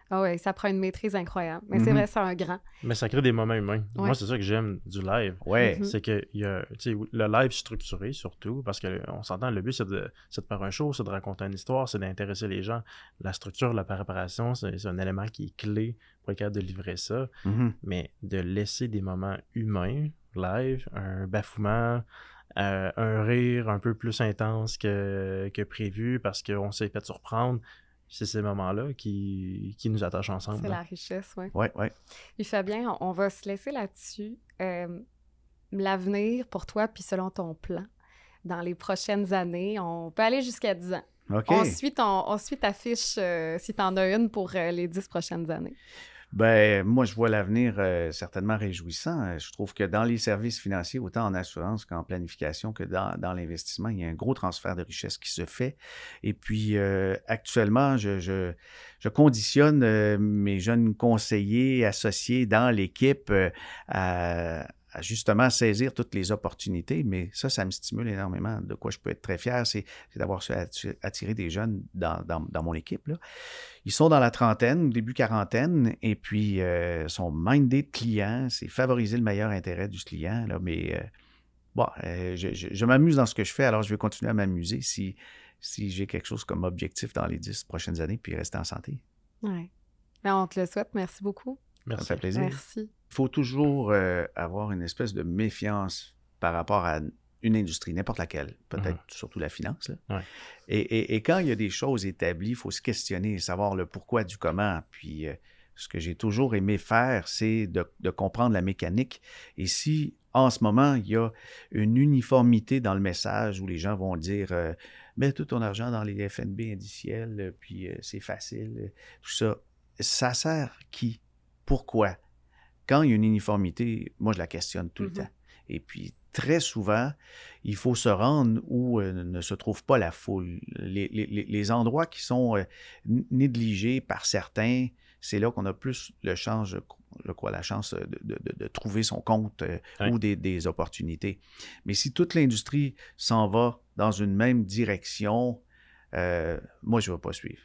Ah ouais, ça prend une maîtrise incroyable. Mais c'est vrai, c'est un grand. Mais ça crée des moments humains. Ouais. Moi, c'est ça que j'aime du live. Ouais. C'est que il y a, tu sais, le live structuré surtout, parce qu'on s'entend, le but, c'est de faire un show, c'est de raconter une histoire, c'est d'intéresser les gens. La structure, la préparation, c'est un élément qui est clé pour être capable de livrer ça. Mhm. Mais de laisser des moments humains, live, un bafouement, un rire un peu plus intense que prévu parce qu'on s'est fait surprendre, c'est ces moments-là qui nous attachent ensemble. C'est là. la richesse, oui. Ouais, ouais. Puis Fabien, on va se laisser là-dessus. L'avenir pour toi, puis selon ton plan, dans les prochaines années, on peut aller jusqu'à 10 ans. OK. On suit ta fiche, si tu en as une, pour les 10 prochaines années. Ben, moi, je vois l'avenir certainement réjouissant. Je trouve que dans les services financiers, autant en assurance qu'en planification que dans l'investissement, il y a un gros transfert de richesse qui se fait. Et puis, actuellement, je conditionne mes jeunes conseillers associés dans l'équipe à justement saisir toutes les opportunités, mais ça me stimule énormément. De quoi je peux être très fier, c'est d'avoir su attirer des jeunes dans mon équipe, là. Ils sont dans la trentaine, début quarantaine, et puis sont mindés de clients, c'est favoriser le meilleur intérêt du client, là, mais je m'amuse dans ce que je fais, alors je vais continuer à m'amuser si j'ai quelque chose comme objectif dans les 10 prochaines années, puis rester en santé. Oui. Ben, on te le souhaite. Merci beaucoup. Ça me fait plaisir. Merci. Il faut toujours avoir une espèce de méfiance par rapport à une industrie, n'importe laquelle, peut-être surtout la finance. Là. Ouais. Et quand il y a des choses établies, il faut se questionner, savoir le pourquoi du comment. Puis ce que j'ai toujours aimé faire, c'est de comprendre la mécanique. Et si en ce moment, il y a une uniformité dans le message où les gens vont dire mets tout ton argent dans les FNB indiciels, puis c'est facile, tout ça, ça sert qui? Pourquoi? Quand il y a une uniformité, moi, je la questionne tout le temps. Et puis, très souvent, il faut se rendre où ne se trouve pas la foule. Les endroits qui sont négligés par certains, c'est là qu'on a plus la chance de trouver son compte ou des opportunités. Mais si toute l'industrie s'en va dans une même direction, moi, je ne vais pas suivre.